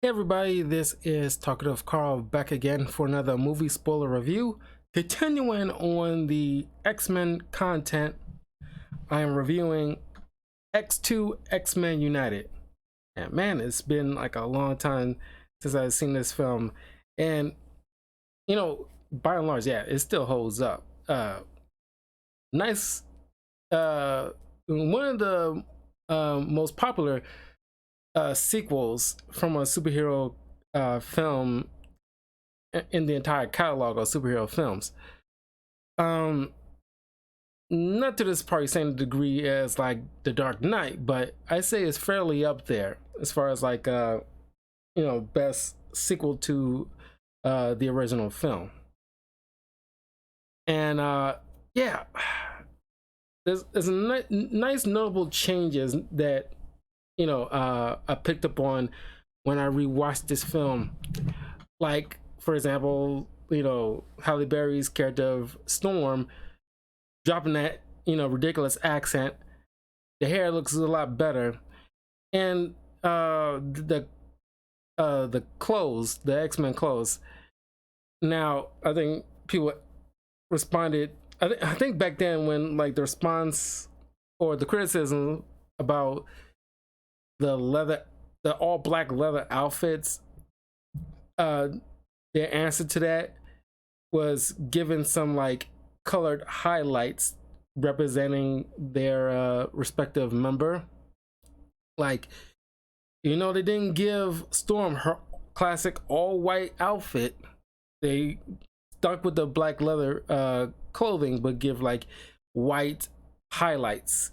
Hey everybody, this is Talkative Carl back again for another movie spoiler review. Continuing on the X-Men content, I am reviewing X2 X-Men United. And man, it's been like a long time since I've seen this film. And, by and large, yeah, it still holds up. Nice. One of the most popular sequels from a superhero film in the entire catalog of superhero films. Um, Not to this probably same degree as like The Dark Knight, but I say it's fairly up there as far as like best sequel to the original film. And yeah, there's nice notable changes that I picked up on when I rewatched this film. Like, for example, Halle Berry's character of Storm dropping that, ridiculous accent. The hair looks a lot better. And the clothes, the X-Men clothes. Now, I think people responded. I think back then when like the response or the criticism about the all black leather outfits, their answer to that was given some like colored highlights representing their respective member. Like, they didn't give Storm her classic all white outfit. They stuck with the black leather clothing, but give like white highlights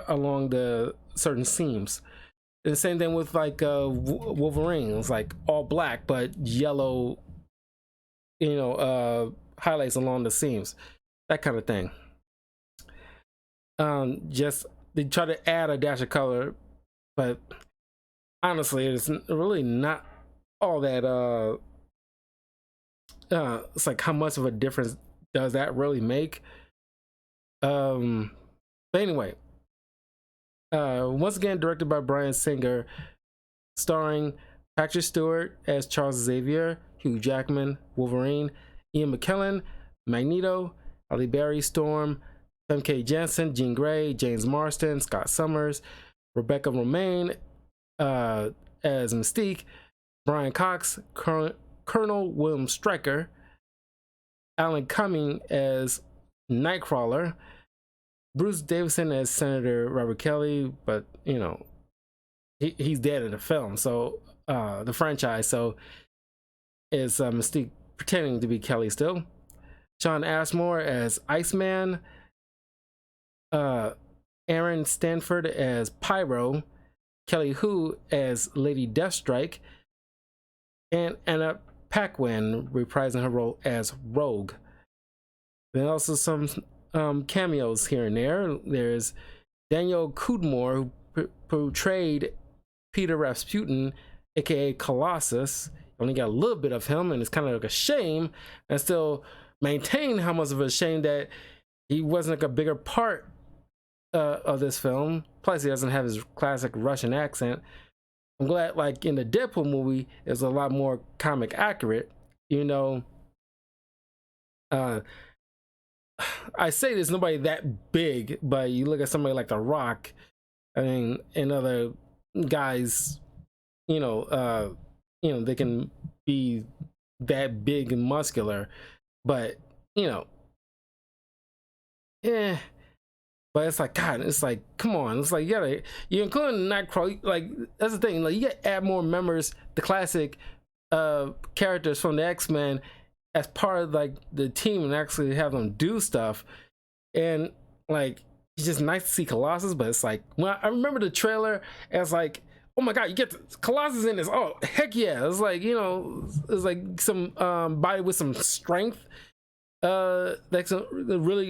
along the certain seams. And the same thing with like Wolverine. It's like all black but yellow, highlights along the seams, that kind of thing. Just they try to add a dash of color, but honestly, it's really not all that. It's like how much of a difference does that really make? But anyway, once again directed by Bryan Singer, starring Patrick Stewart as Charles Xavier, Hugh Jackman, Wolverine, Ian McKellen, Magneto, Halle Berry, Storm, Famke Janssen, Jean Grey, James Marsden, Scott Summers, Rebecca Romijn as Mystique, Brian Cox, Colonel William Stryker, Alan Cumming as Nightcrawler, Bruce Davison as Senator Robert Kelly, but he's dead in the film, so the franchise, so is Mystique pretending to be Kelly still. Sean Ashmore as Iceman, Aaron Stanford as Pyro, Kelly Hu as Lady Deathstrike, and Anna Paquin reprising her role as Rogue. Then also some cameos here and there. There's Daniel Cudmore, who portrayed Peter Rasputin, aka Colossus. Only got a little bit of him, and it's kind of like a shame, and still maintain how much of a shame that he wasn't like a bigger part of this film. Plus, he doesn't have his classic Russian accent. I'm glad, like in the Deadpool movie, it's a lot more comic accurate. I say there's nobody that big, but you look at somebody like The Rock, I mean, and other guys, they can be that big and muscular, but yeah. But it's like, God, it's like, come on, it's like you're including Nightcrawler. Like, that's the thing. Like, you gotta add more members, the classic characters from the X-Men, as part of like the team and actually have them do stuff. And like, it's just nice to see Colossus, but it's like, when I remember the trailer, and it's like, oh my God, you get Colossus in this. Oh, heck yeah. It's like, it's like some body with some strength. Like some really,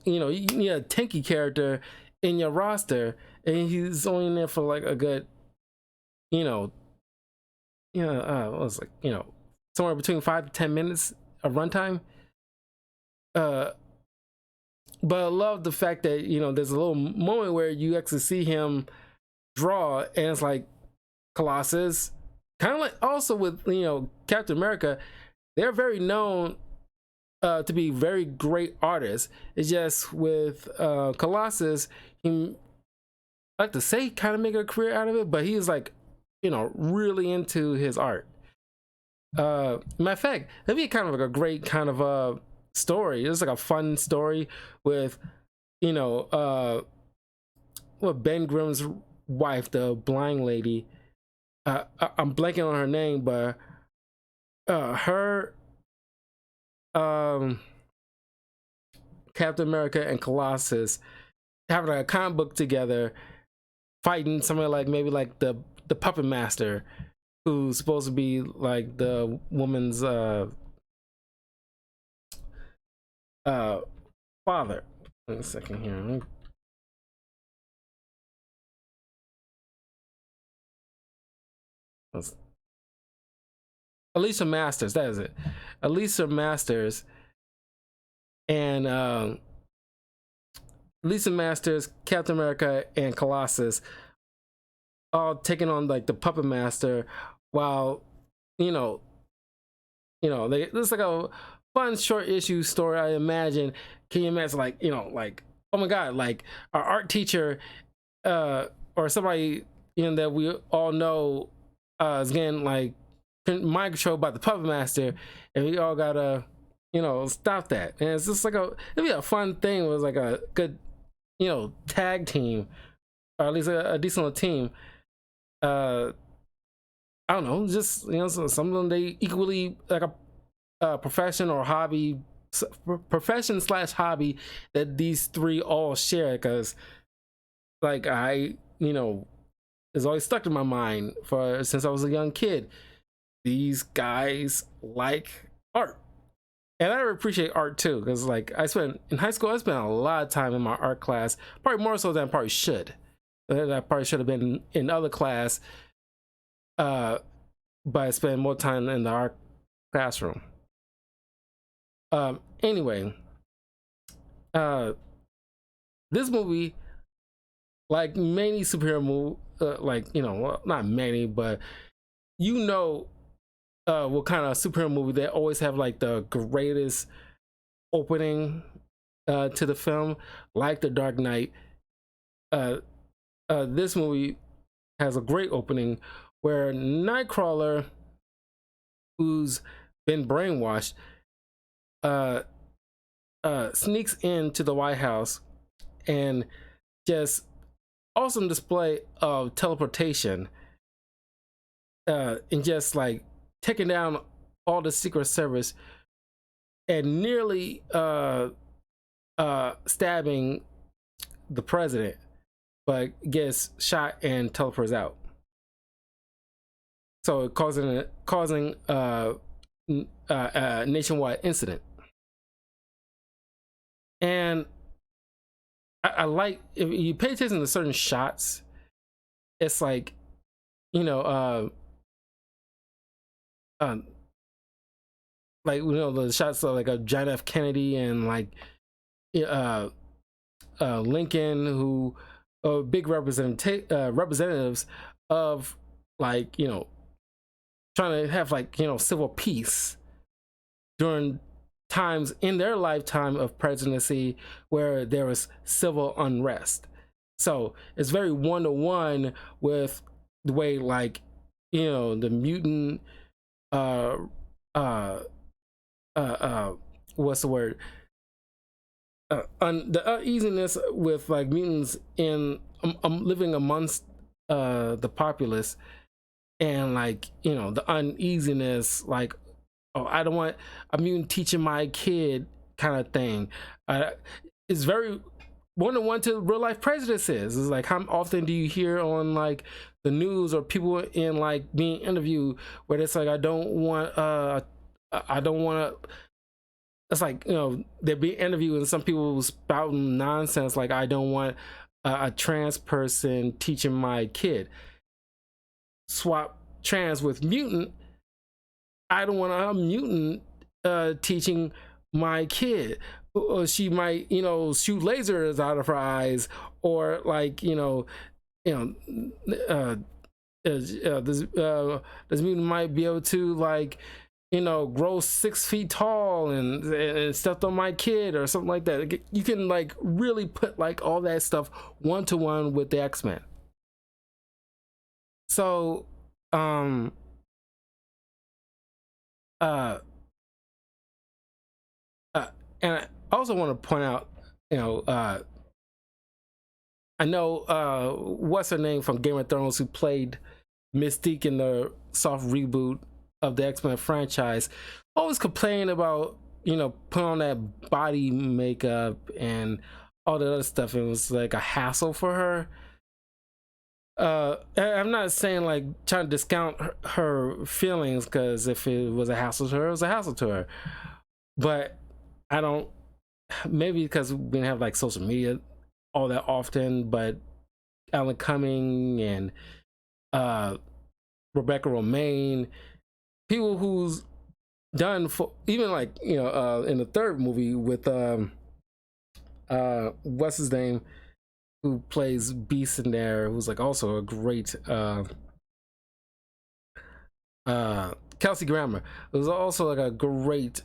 you need a tanky character in your roster, and he's only in there for like a good, it was like, somewhere between 5 to 10 minutes of runtime. But I love the fact that there's a little moment where you actually see him draw, and it's like Colossus, kind of like also with Captain America, they're very known to be very great artists. It's just with Colossus, he, I like to say, kind of make a career out of it, but he's like, really into his art. Matter of fact, that'd be kind of like a great kind of story. It's like a fun story with, with Ben Grimm's wife, the blind lady. I'm blanking on her name, but her, Captain America and Colossus having a comic book together, fighting somewhere like maybe like the Puppet Master, who's supposed to be like the woman's father. Wait a second here. Alicia Masters, that is it. Alicia Masters and Alicia Masters, Captain America, and Colossus all taking on like the Puppet Master, while there's like a fun short issue story. I imagine. Can you imagine, like, like, oh my god, like our art teacher, or somebody that we all know is getting like mind controlled by the Puppet Master, and we all gotta stop that. And it's just like it'd be a fun thing. It was like a good tag team, or at least a decent team. I don't know, just some of them, they equally like a profession or hobby, profession slash hobby that these three all share. Because like it's always stuck in my mind since I was a young kid. These guys like art, and I appreciate art too, because like in high school I spent a lot of time in my art class, probably more so than I probably should. I probably should have been in other class, but I spend more time in the art classroom. Anyway, this movie, like many superhero movie, well, not many, but what kind of superhero movie, they always have like the greatest opening to the film, like The Dark Knight. This movie has a great opening where Nightcrawler, who's been brainwashed, sneaks into the White House, and just awesome display of teleportation, and just like taking down all the Secret Service and nearly stabbing the president, but gets shot and teleports out. So causing a nationwide incident. And I like, if you pay attention to certain shots, it's like the shots of like a John F. Kennedy and like Lincoln, who are big representatives of like trying to have like civil peace during times in their lifetime of presidency where there was civil unrest. So it's very one-to-one with the way like the mutant what's the word, the uneasiness with like mutants in living amongst the populace, and like the uneasiness, like, oh, I don't want a mutant teaching my kid kind of thing. It's very one-to-one to real life prejudices. It's like, how often do you hear on like the news or people in like being interviewed where it's like, I don't want to, it's like they're being interviewed and some people spouting nonsense like, I don't want a trans person teaching my kid. Swap trans with mutant. I don't want a mutant teaching my kid. Or she might shoot lasers out of her eyes, or like this mutant might be able to, like, you know, grow 6 feet tall and stepped on my kid or something like that. You can like really put like all that stuff one to one with the X-Men. So uh uh and I also want to point out, you know, I know what's her name from Game of Thrones, who played Mystique in the soft reboot of the X-Men franchise, always complaining about, you know, putting on that body makeup and all the other stuff. It was like a hassle for her. I'm not saying like trying to discount her feelings, because if it was a hassle to her, it was a hassle to her. But I don't, maybe because we didn't have like social media all that often, but Alan Cumming and Rebecca Romijn, people who's done for, even like, you know, in the third movie with what's his name, who plays Beast in there, who's like also a great Kelsey Grammer. It was also like a great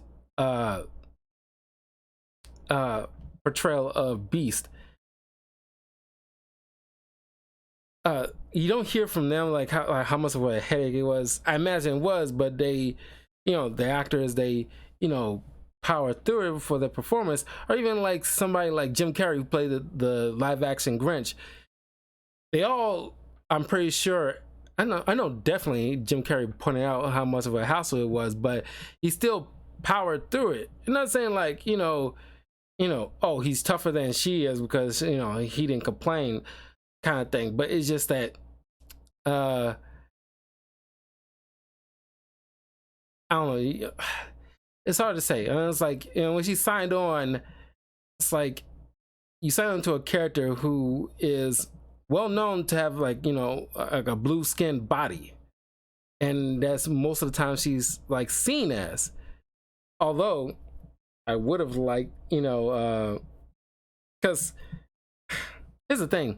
portrayal of Beast. You don't hear from them like how much of a headache it was. I imagine it was, but they, you know, the actors, they, you know, power through it for the performance. Or even like somebody like Jim Carrey, who played the live action Grinch. They all, I'm pretty sure, I know definitely Jim Carrey pointed out how much of a hassle it was, but he still powered through it. I'm not saying like, you know, oh, he's tougher than she is because, you know, he didn't complain, kind of thing. But it's just that I don't know, it's hard to say. And it's like, you know, when she signed on, it's like you sign on to a character who is well known to have, like, you know, like a blue skinned body, and that's most of the time she's like seen as. Although I would have liked, you know, because here's the thing,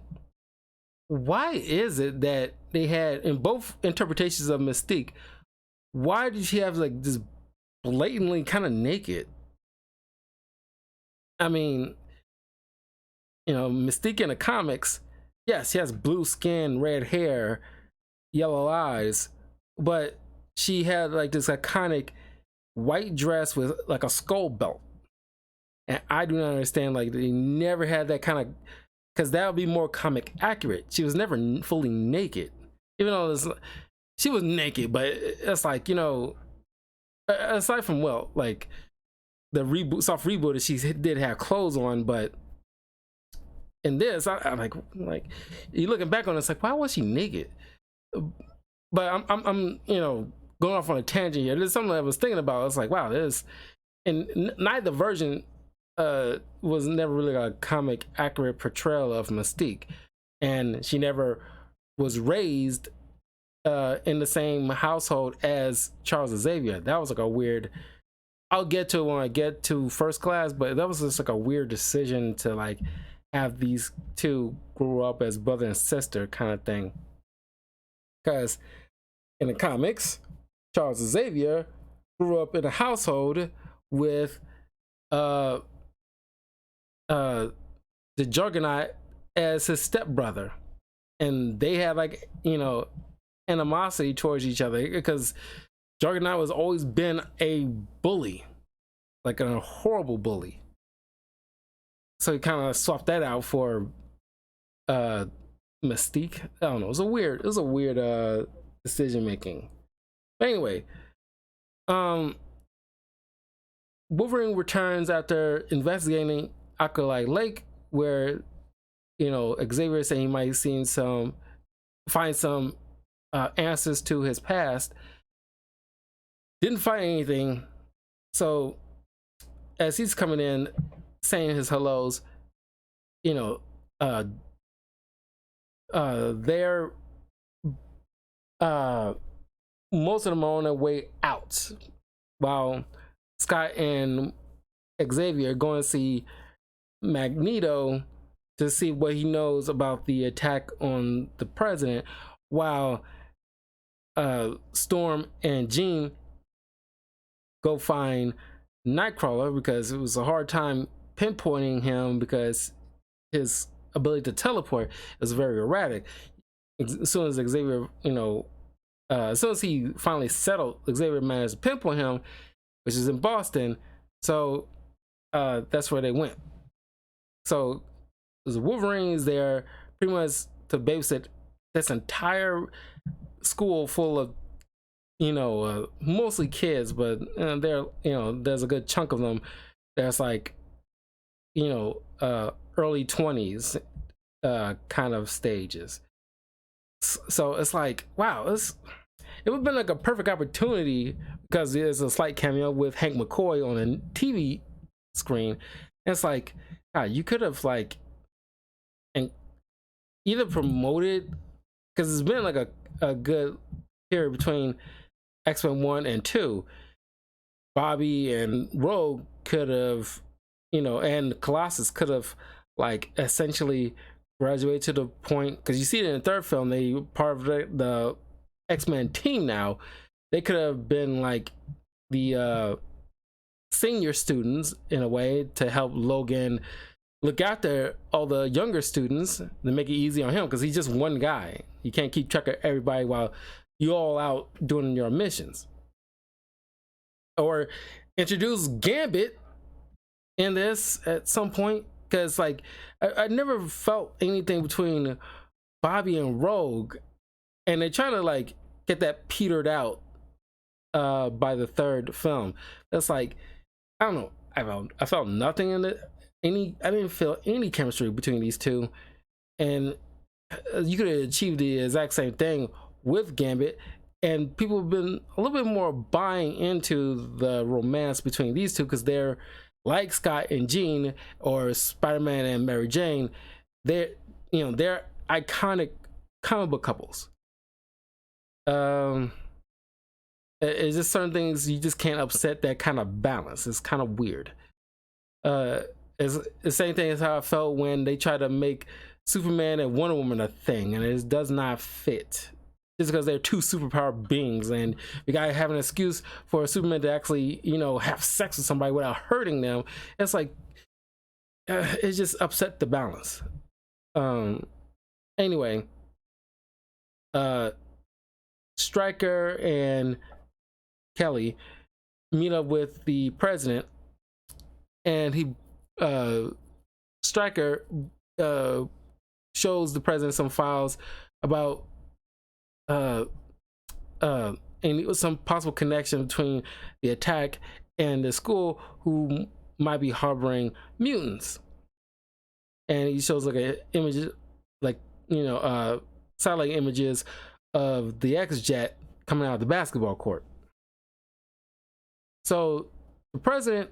why is it that they had, in both interpretations of Mystique, why did she have like this blatantly kind of naked? I mean, you know, Mystique in the comics, yes, she has blue skin, red hair, yellow eyes, but she had like this iconic white dress with like a skull belt. And I do not understand, like, they never had that kind of, because that would be more comic accurate. She was never fully naked, even though she was naked, but it's like, you know, aside from, well, like the reboot, soft reboot, she did have clothes on, but in this, I'm like you looking back on it, it's like, why was she naked? But I'm you know, going off on a tangent here. There's something I was thinking about. It's like, wow, this, and neither version was never really a comic accurate portrayal of Mystique, and she never was raised in the same household as Charles Xavier. That was like a weird, I'll get to it when I get to First Class, but that was just like a weird decision to like have these two grow up as brother and sister kind of thing. Because in the comics, Charles Xavier grew up in a household with the Juggernaut as his stepbrother, and they had, like, you know, animosity towards each other because Juggernaut has always been a bully, like a horrible bully. So he kind of swapped that out for Mystique. I don't know. It was a weird decision making. But anyway, Wolverine returns after investigating Alkali Lake, where, you know, Xavier said he might find some answers to his past. Didn't find anything. So as he's coming in, saying his hellos, you know, they're most of them are on their way out, while Scott and Xavier are going to see Magneto to see what he knows about the attack on the president, while Storm and Jean go find Nightcrawler because it was a hard time pinpointing him because his ability to teleport is very erratic. As soon as Xavier, as soon as he finally settled, Xavier managed to pinpoint him, which is in Boston. So that's where they went. So there's Wolverines there, pretty much to babysit this entire school full of mostly kids, but there's a good chunk of them that's like early 20s kind of stages. So it's like, wow, it would have been like a perfect opportunity because there's a slight cameo with Hank McCoy on a TV screen. And it's like, God, you could have like and either promoted, because it's been like a good period between X-Men 1 and 2. Bobby and Rogue could have, and Colossus could have like essentially graduated to the point, because you see it in the third film, they part of the X-Men team now. They could have been like the senior students in a way to help Logan look after all the younger students to make it easy on him, because he's just one guy. You can't keep track of everybody while you all out doing your missions. Or introduce Gambit in this at some point, because like I never felt anything between Bobby and Rogue, and they're trying to like get that petered out by the third film. That's like, I don't know, I felt nothing in it. I didn't feel any chemistry between these two, and you could have achieved the exact same thing with Gambit, and people have been a little bit more buying into the romance between these two, because they're like Scott and Jean, or Spider-Man and Mary Jane. They're iconic comic book couples. It's just certain things you just can't upset that kind of balance. It's kind of weird. It's the same thing as how I felt when they tried to make Superman and Wonder Woman a thing, and it does not fit. Just because they're two superpowered beings, and you gotta have an excuse for Superman to actually, have sex with somebody without hurting them. It's like, it just upset the balance. Anyway, Stryker and Kelly meet up with the president, and Stryker shows the president some files about and it was some possible connection between the attack and the school who might be harboring mutants. And he shows like an image, like satellite images of the X-Jet coming out of the basketball court. So the president,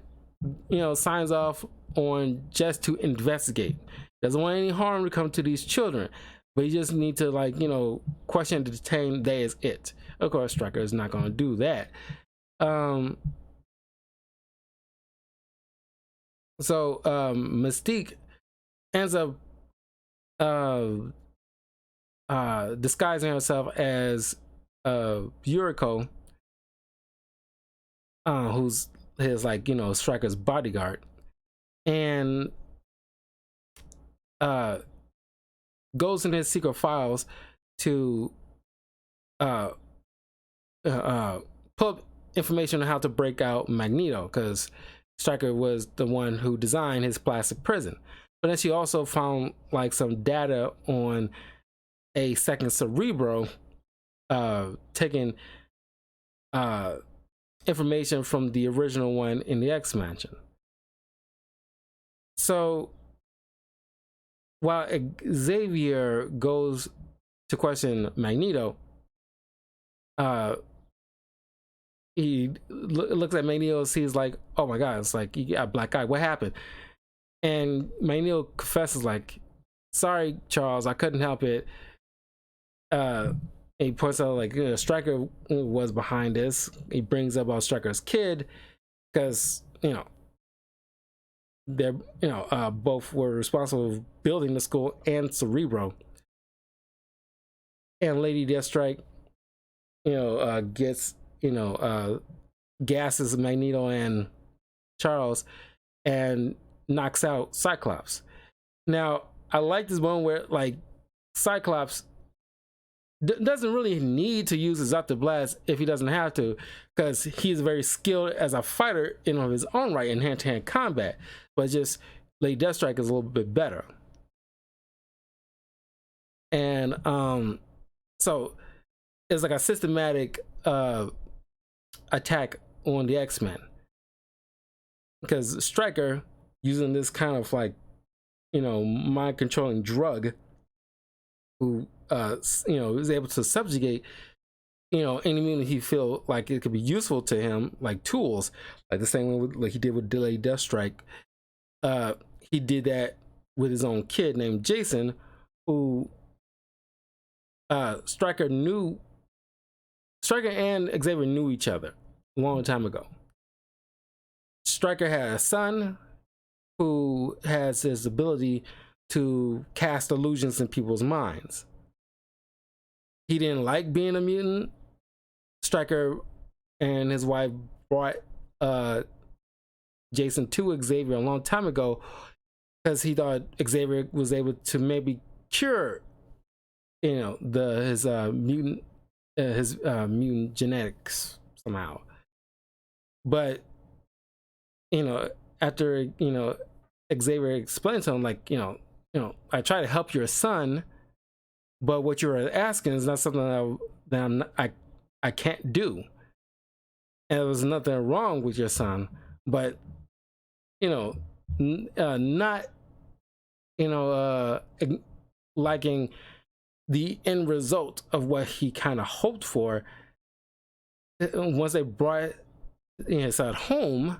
signs off on just to investigate. Doesn't want any harm to come to these children, but you just need to question and detain. That is it. Of course, Stryker is not going to do that. So Mystique ends up disguising herself as Yuriko, who's his Stryker's bodyguard, and goes in his secret files to pull up information on how to break out Magneto, because Stryker was the one who designed his plastic prison. But then she also found like some data on a second Cerebro, taking information from the original one in the X-Mansion. So while Xavier goes to question Magneto, he looks at Magneto, sees like, oh my god, it's like, you got a black eye, what happened? And Magneto confesses like, sorry Charles, I couldn't help it. He points out like, Stryker was behind this. He brings up about Stryker's kid, because they're both were responsible for building the school and Cerebro. And Lady Deathstrike gets gases Magneto and Charles and knocks out Cyclops. Now, I like this one where like Cyclops doesn't really need to use his Optic Blast if he doesn't have to, because he's very skilled as a fighter in of his own right in hand-to-hand combat. But just Lady Deathstrike is a little bit better. And so it's like a systematic attack on the X-Men, because Stryker, using this kind of like mind controlling drug, who is able to subjugate any mutant he feel like it could be useful to him, like tools, like the same way like he did with Lady Deathstrike. He did that with his own kid named Jason, who Stryker and Xavier knew each other a long time ago. Stryker had a son who has his ability to cast illusions in people's minds. He didn't like being a mutant. Stryker and his wife brought Jason to Xavier a long time ago because he thought Xavier was able to maybe cure his mutant genetics somehow. But after Xavier explained to him, like, I try to help your son, but what you're asking is not something that I can't do. And there was nothing wrong with your son, but not liking the end result of what he kind of hoped for. Once they brought it at home,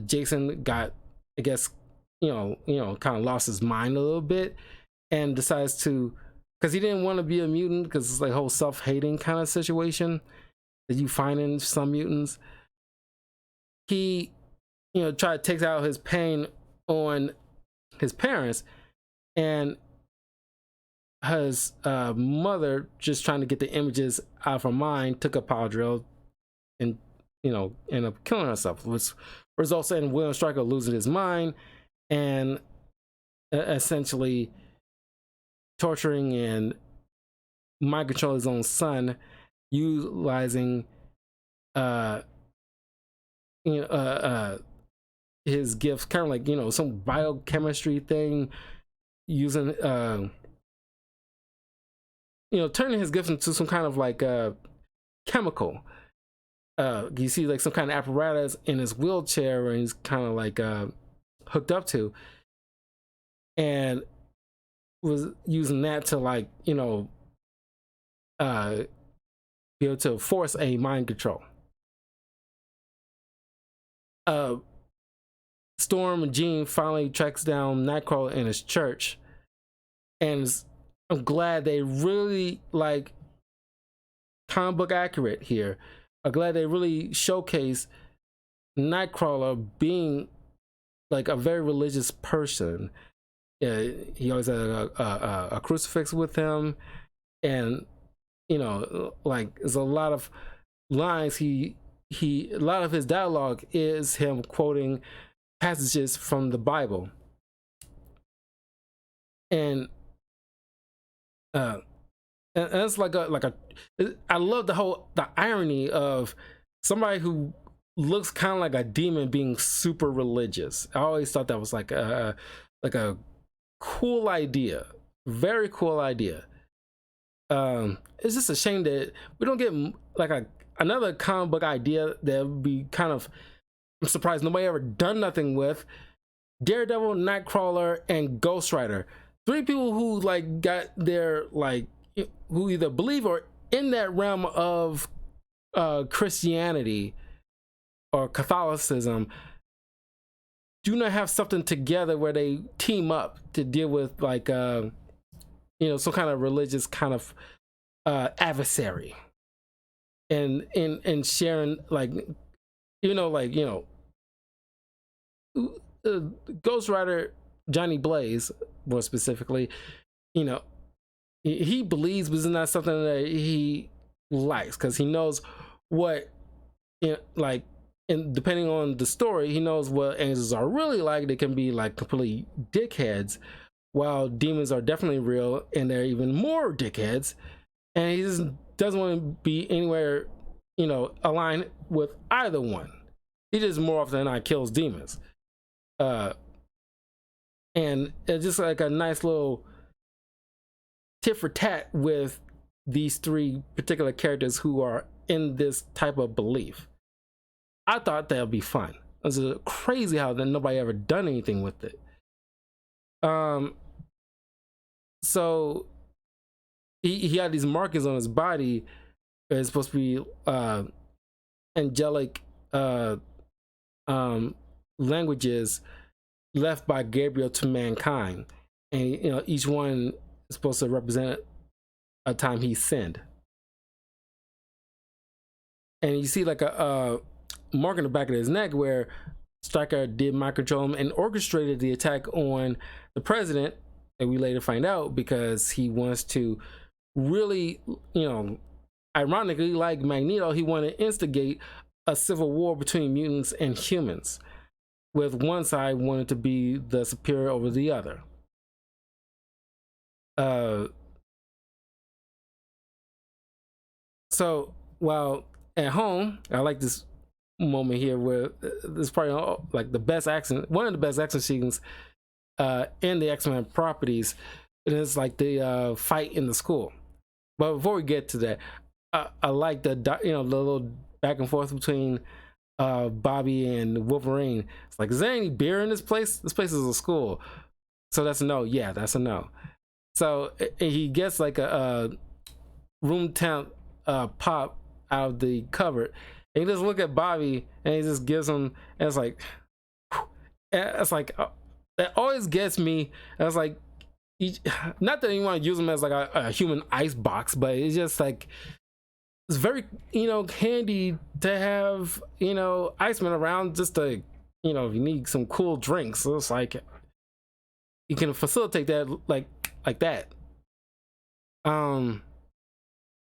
Jason got, I guess, kind of lost his mind a little bit and decides to, because he didn't want to be a mutant, because it's like a whole self-hating kind of situation that you find in some mutants. He, tried to take out his pain on his parents, and his mother, just trying to get the images out of her mind, took a power drill and ended up killing herself, which results in William Stryker losing his mind and essentially torturing and mind controlling his own son, utilizing his gifts, kind of like some biochemistry thing, using turning his gifts into some kind of like chemical. You see like some kind of apparatus in his wheelchair where he's kind of like hooked up to, and was using that to like be able to force a mind control. Storm and Jean finally tracks down Nightcrawler in his church, and I'm glad they really like comic book accurate here. I'm glad they really showcase Nightcrawler being like a very religious person. He always had a crucifix with him, and like there's a lot of lines a lot of his dialogue is him quoting passages from the Bible. And it's like I love the irony of somebody who looks kind of like a demon being super religious. I always thought that was like a cool idea, very cool idea. It's just a shame that we don't get like another comic book idea that would be kind of, I'm surprised nobody ever done nothing with. Daredevil, Nightcrawler, and Ghost Rider. 3 people who like got their like, who either believe or in that realm of Christianity or Catholicism, do not have something together where they team up to deal with like some kind of religious kind of adversary, and sharing like Ghost Rider, Johnny Blaze more specifically, he believes, but it's not something that he likes, because he knows what, like, and depending on the story, he knows what angels are really like. They can be like completely dickheads, while demons are definitely real and they're even more dickheads. And he just doesn't want to be anywhere, aligned with either one. He just more often than not kills demons. And it's just like a nice little tit for tat with these three particular characters who are in this type of belief. I thought that would be fun. It's crazy how then nobody ever done anything with it. So he had these markings on his body. It's supposed to be angelic languages left by Gabriel to mankind, and each one is supposed to represent a time he sinned. And you see like a mark on the back of his neck where Stryker did mind control him and orchestrated the attack on the president, and we later find out because he wants to really, ironically, like Magneto, he wanted to instigate a civil war between mutants and humans, with one side wanting to be the superior over the other. So while at home, I like this moment here where this is probably like the best action, one of the best action scenes in the X-Men properties. It is like the fight in the school. But before we get to that, I like the little back and forth between Bobby and Wolverine. It's like, is there any beer in this place? This place is a school. So that's a no. Yeah, that's a no. So he gets like a room temp pop out of the cupboard, and he just look at Bobby and he just gives him, and it's like, that always gets me. And it's like, not that you want to use him as like a human ice box, but it's just like, it's very handy to have Iceman around, just to if you need some cool drinks. So it's like you can facilitate that like that. And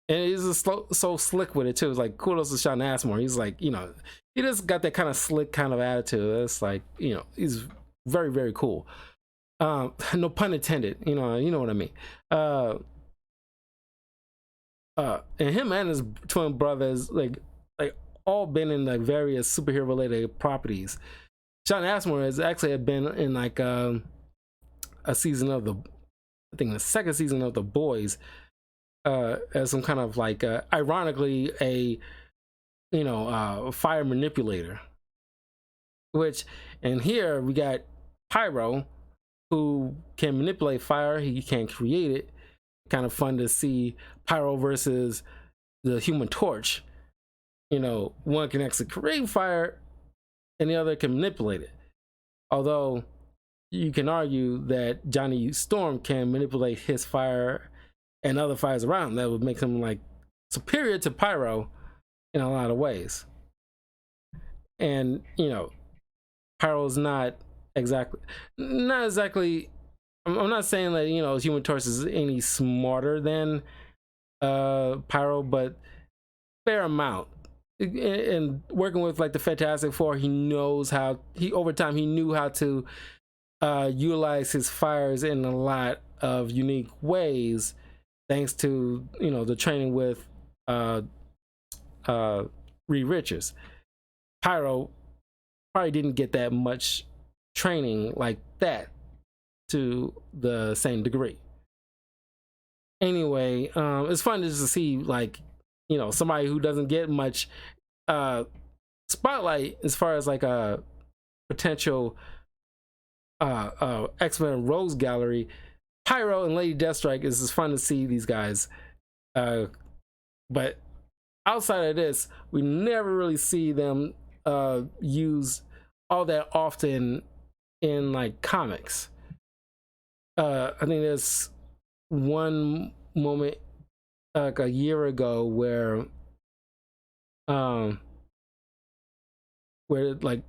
he's just so slick with it too. It's like, kudos to Sean Asmore. He's like, he just got that kind of slick kind of attitude. It's like, he's very, very cool. No pun intended. You know what I mean. And him and his twin brothers, like all been in like various superhero related properties. Sean Asmore has actually been in like a season of the second season of The Boys, as some kind of like ironically a fire manipulator. Which, and here we got Pyro, who can manipulate fire. He can create it. Kind of fun to see Pyro versus the Human Torch. One can actually create fire and the other can manipulate it. Although you can argue that Johnny Storm can manipulate his fire and other fires around him. That would make him like superior to Pyro in a lot of ways. And Pyro's not exactly, I'm not saying that Human Torch is any smarter than Pyro, but fair amount. And working with like the Fantastic Four, he knows how, over time he knew how to utilize his fires in a lot of unique ways, thanks to the training with Reed Richards. Pyro probably didn't get that much training like that to the same degree. Anyway, it's fun just to see like somebody who doesn't get much spotlight as far as like a potential X-Men Rose Gallery. Pyro and Lady Deathstrike is just fun to see these guys, but outside of this, we never really see them used all that often in like comics. I think there's one moment like a year ago where like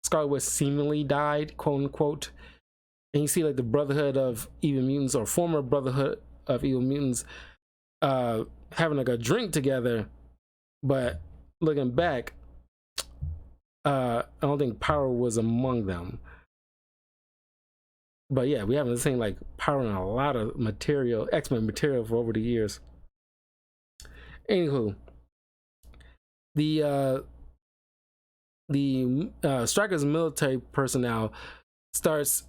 Scarlet Witch seemingly died, quote unquote, and you see like the Brotherhood of Even Mutants, or former Brotherhood of evil mutants having like a drink together, but looking back, I don't think power was among them. But yeah, we haven't seen like power in a lot of material, X-Men material for over the years. Anywho, the Stryker's military personnel starts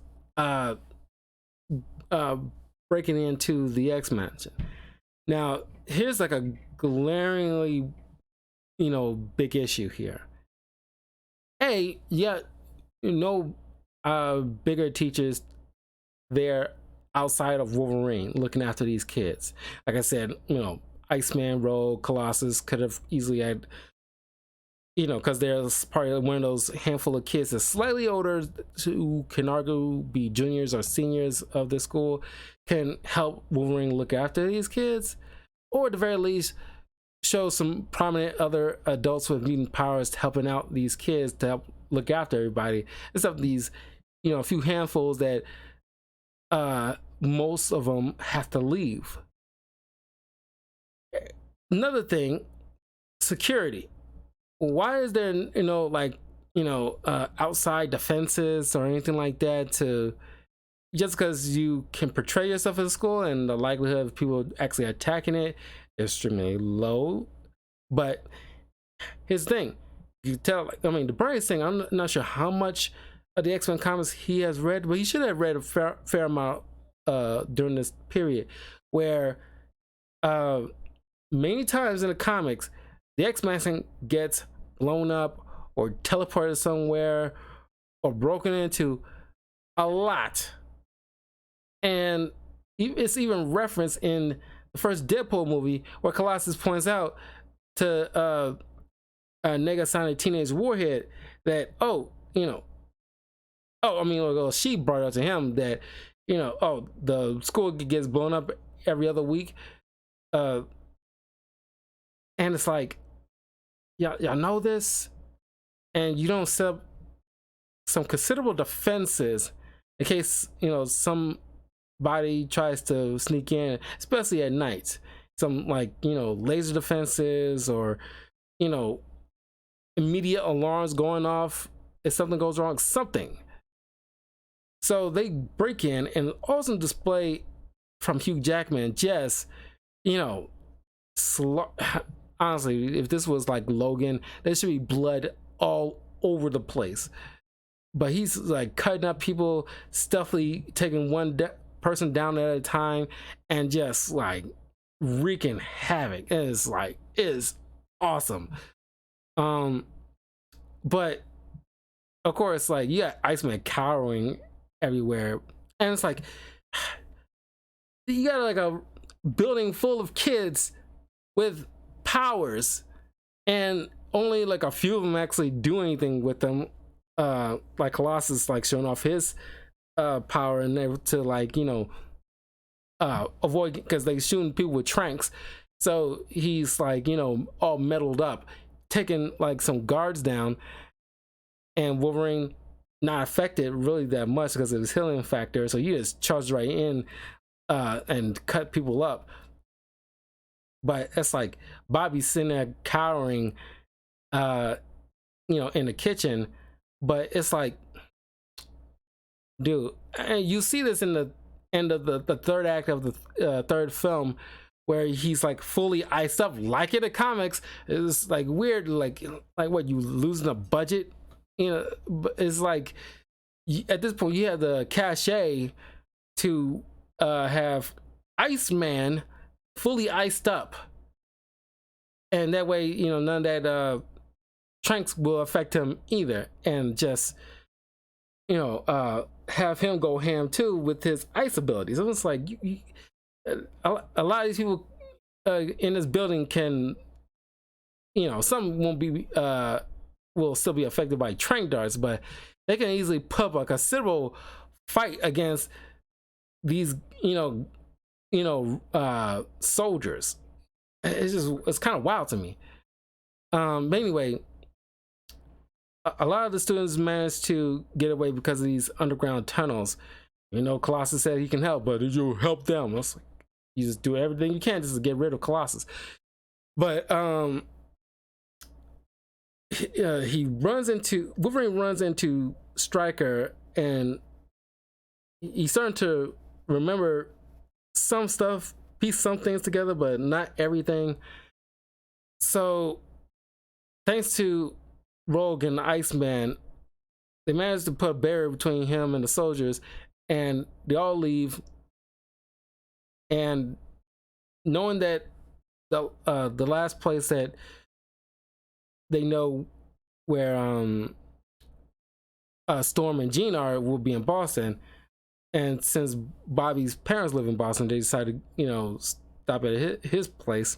breaking into the X-Men. Now, here's like a glaringly, big issue here. Bigger teachers there outside of Wolverine looking after these kids. Like I said, Iceman, Rogue, Colossus could have easily had, because there's probably one of those handful of kids that's slightly older who can argue be juniors or seniors of the school, can help Wolverine look after these kids, or at the very least show some prominent other adults with mutant powers helping out these kids to help look after everybody, except these a few handfuls that most of them have to leave. Another thing, security. Why is there outside defenses or anything like that? To just because you can portray yourself as a school, and the likelihood of people actually attacking it is extremely low. But here's the thing, you tell, the brightest thing, I'm not sure how much of the X-Men comics he has read, but he should have read a fair amount during this period, where many times in the comics the X-Men gets blown up or teleported somewhere or broken into a lot. And it's even referenced in the first Deadpool movie, where Colossus points out to Negasonic Teenage Warhead that, she brought up to him that, the school gets blown up every other week. And it's like, y'all know this, and you don't set up some considerable defenses in case somebody tries to sneak in, especially at night. Some laser defenses, or immediate alarms going off if something goes wrong, something. So they break in, and awesome display from Hugh Jackman. Just honestly, if this was like Logan, there should be blood all over the place. But he's like cutting up people, stealthily taking one person down at a time, and just like wreaking havoc. And it's awesome. But of course, you got Iceman cowering everywhere, and it's like you got a building full of kids with powers, and only a few of them actually do anything with them. Like Colossus, showing off his power, and able to avoid, because they shooting people with tranks. So he's all meddled up, taking some guards down, and Wolverine not affected really that much because of his healing factor. So he just charged right in and cut people up. But it's Bobby's sitting there cowering, in the kitchen. But it's dude, and you see this in the end of the third act of the third film, where he's fully iced up, like in the comics. It's weird, what, you losing a budget? It's at this point you have the cachet to have Iceman fully iced up, and that way none of that tranks will affect him either, and just have him go ham too with his ice abilities. It's a lot of these people in this building can, some won't be will still be affected by trank darts, but they can easily put up a considerable fight against these soldiers. It's kind of wild to me. But anyway, a lot of the students managed to get away because of these underground tunnels. Colossus said he can help, but did you help them? I was You just do everything you can just to get rid of Colossus. But Wolverine runs into Stryker, and he's starting to remember some stuff, piece some things together, but not everything. So thanks to Rogue and Iceman, they managed to put a barrier between him and the soldiers, and they all leave. And knowing that the last place that they know where Storm and Jean are will be in Boston, and since Bobby's parents live in Boston, they decided to stop at his place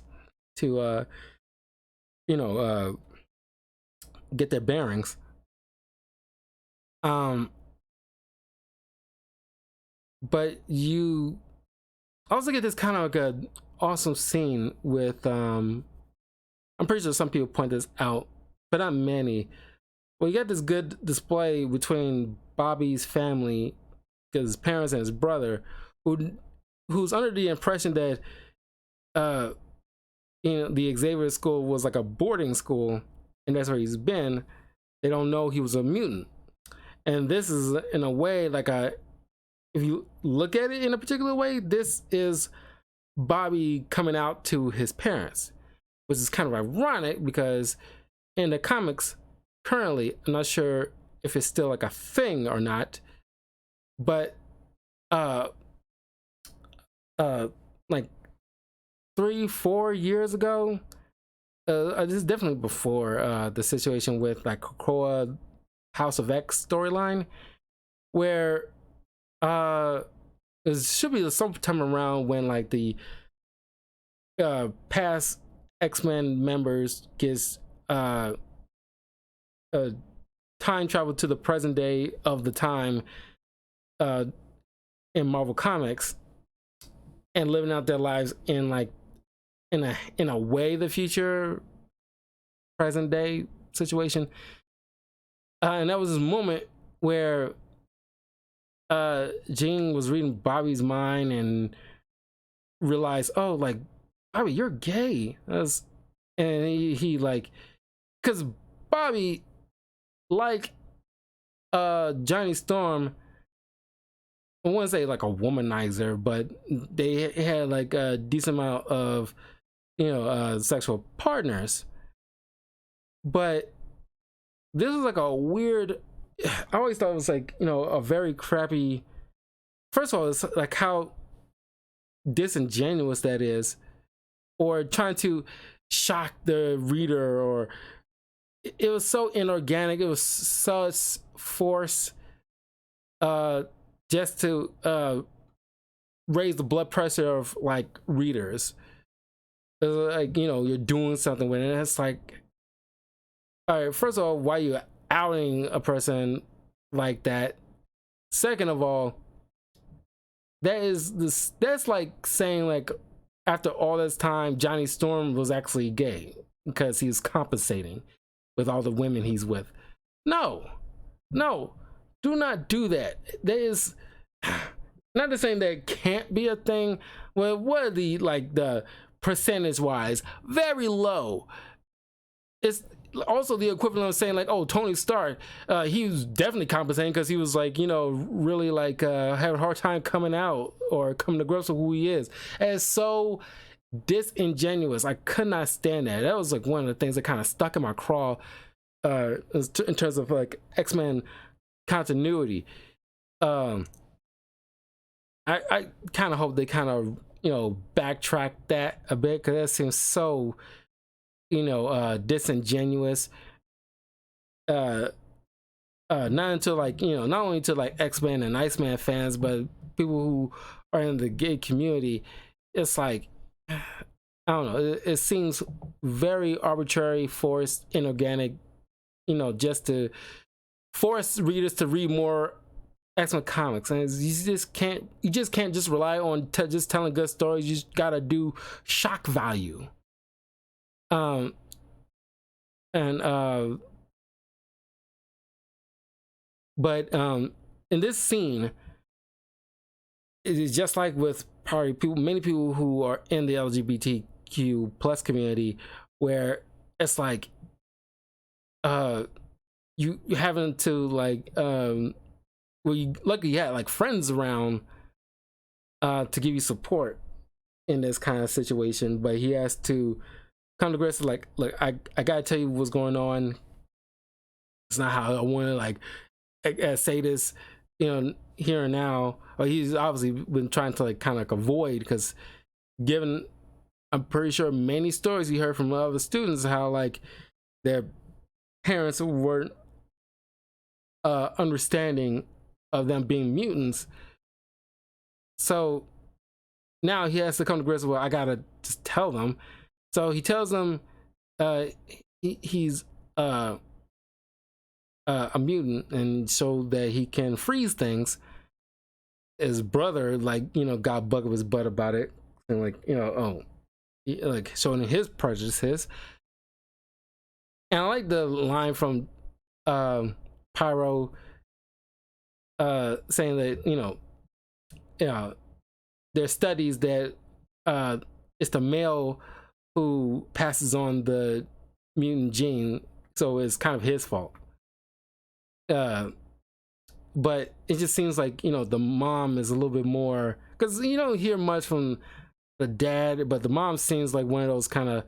to get their bearings. But you also get this kind of like a awesome scene with I'm pretty sure some people point this out, but not many. Well, you got this good display between Bobby's family, his parents and his brother, who's under the impression that the Xavier School was like a boarding school, and that's where he's been. They don't know he was a mutant, and this is in a way like if you look at it in a particular way, this is Bobby coming out to his parents, which is kind of ironic because in the comics currently, I'm not sure if it's still like a thing or not, but like 3-4 years ago, this is definitely before the situation with like Krakoa House of X storyline, where it should be sometime around when like the past X-Men members gets time travel to the present day of the time in Marvel Comics, and living out their lives in like in a way the future present day situation. And that was this moment where Jean was reading Bobby's mind and realized, oh, like, Bobby, you're gay. And he like, because Bobby, like Johnny Storm, I wouldn't say like a womanizer, but they had like a decent amount of sexual partners. But this is like a weird, I always thought it was like a very crappy, first of all, it's like how disingenuous that is, or trying to shock the reader, or it was so inorganic, it was such force just to raise the blood pressure of like readers. It's like you're doing something with it, and it's like, all right, first of all, why are you outing a person like that? Second of all, that's like saying like after all this time Johnny Storm was actually gay because he's compensating with all the women he's with. No, do not do that. There is not the saying that can't be a thing. Well, what are the percentage wise? Very low. It's also the equivalent of saying like, oh, Tony Stark, he was definitely compensating because he was like really like had a hard time coming out or coming to grips with who he is. And it's so disingenuous. I could not stand that. That was like one of the things that kind of stuck in my craw in terms of like X-Men continuity. I kind of hope they kind of backtrack that a bit, because that seems so disingenuous. Not until like not only to like X-Men and Iceman fans, but people who are in the gay community. It's like, I don't know, it seems very arbitrary, forced, inorganic, just to force readers to read more X-Men comics. And you just can't just rely on just telling good stories. You just gotta do shock value. But in this scene, it is just like with probably many people who are in the LGBTQ plus community, where it's like you having to like well, you luckily you had like friends around to give you support in this kind of situation, but he has to come to grips with like, look, I gotta tell you what's going on. It's not how I want to like say this, here and now. Or he's obviously been trying to like kind of like avoid, because given, I'm pretty sure many stories you heard from other students how like their parents weren't understanding of them being mutants. So now he has to come to grips with, I gotta just tell them. So he tells them he's a mutant, and so that he can freeze things. His brother, like, got bug of his butt about it, and like, like showing his prejudices. And I like the line from Pyro saying that, there's studies that it's the male who passes on the mutant gene, so it's kind of his fault. But it just seems like, the mom is a little bit more, because you don't hear much from the dad, but the mom seems like one of those kind of,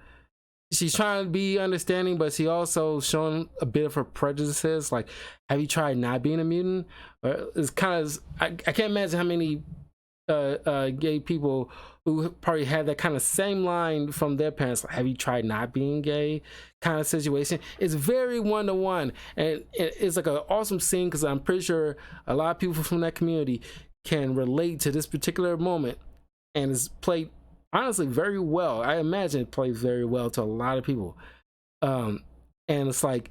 she's trying to be understanding, but she also showing a bit of her prejudices. Like, have you tried not being a mutant? It's kind of, I can't imagine how many gay people who probably had that kind of same line from their parents, like, have you tried not being gay, kind of situation. It's very one-to-one, and it's like an awesome scene, because I'm pretty sure a lot of people from that community can relate to this particular moment, and it's played honestly very well. I imagine it plays very well to a lot of people. And it's like,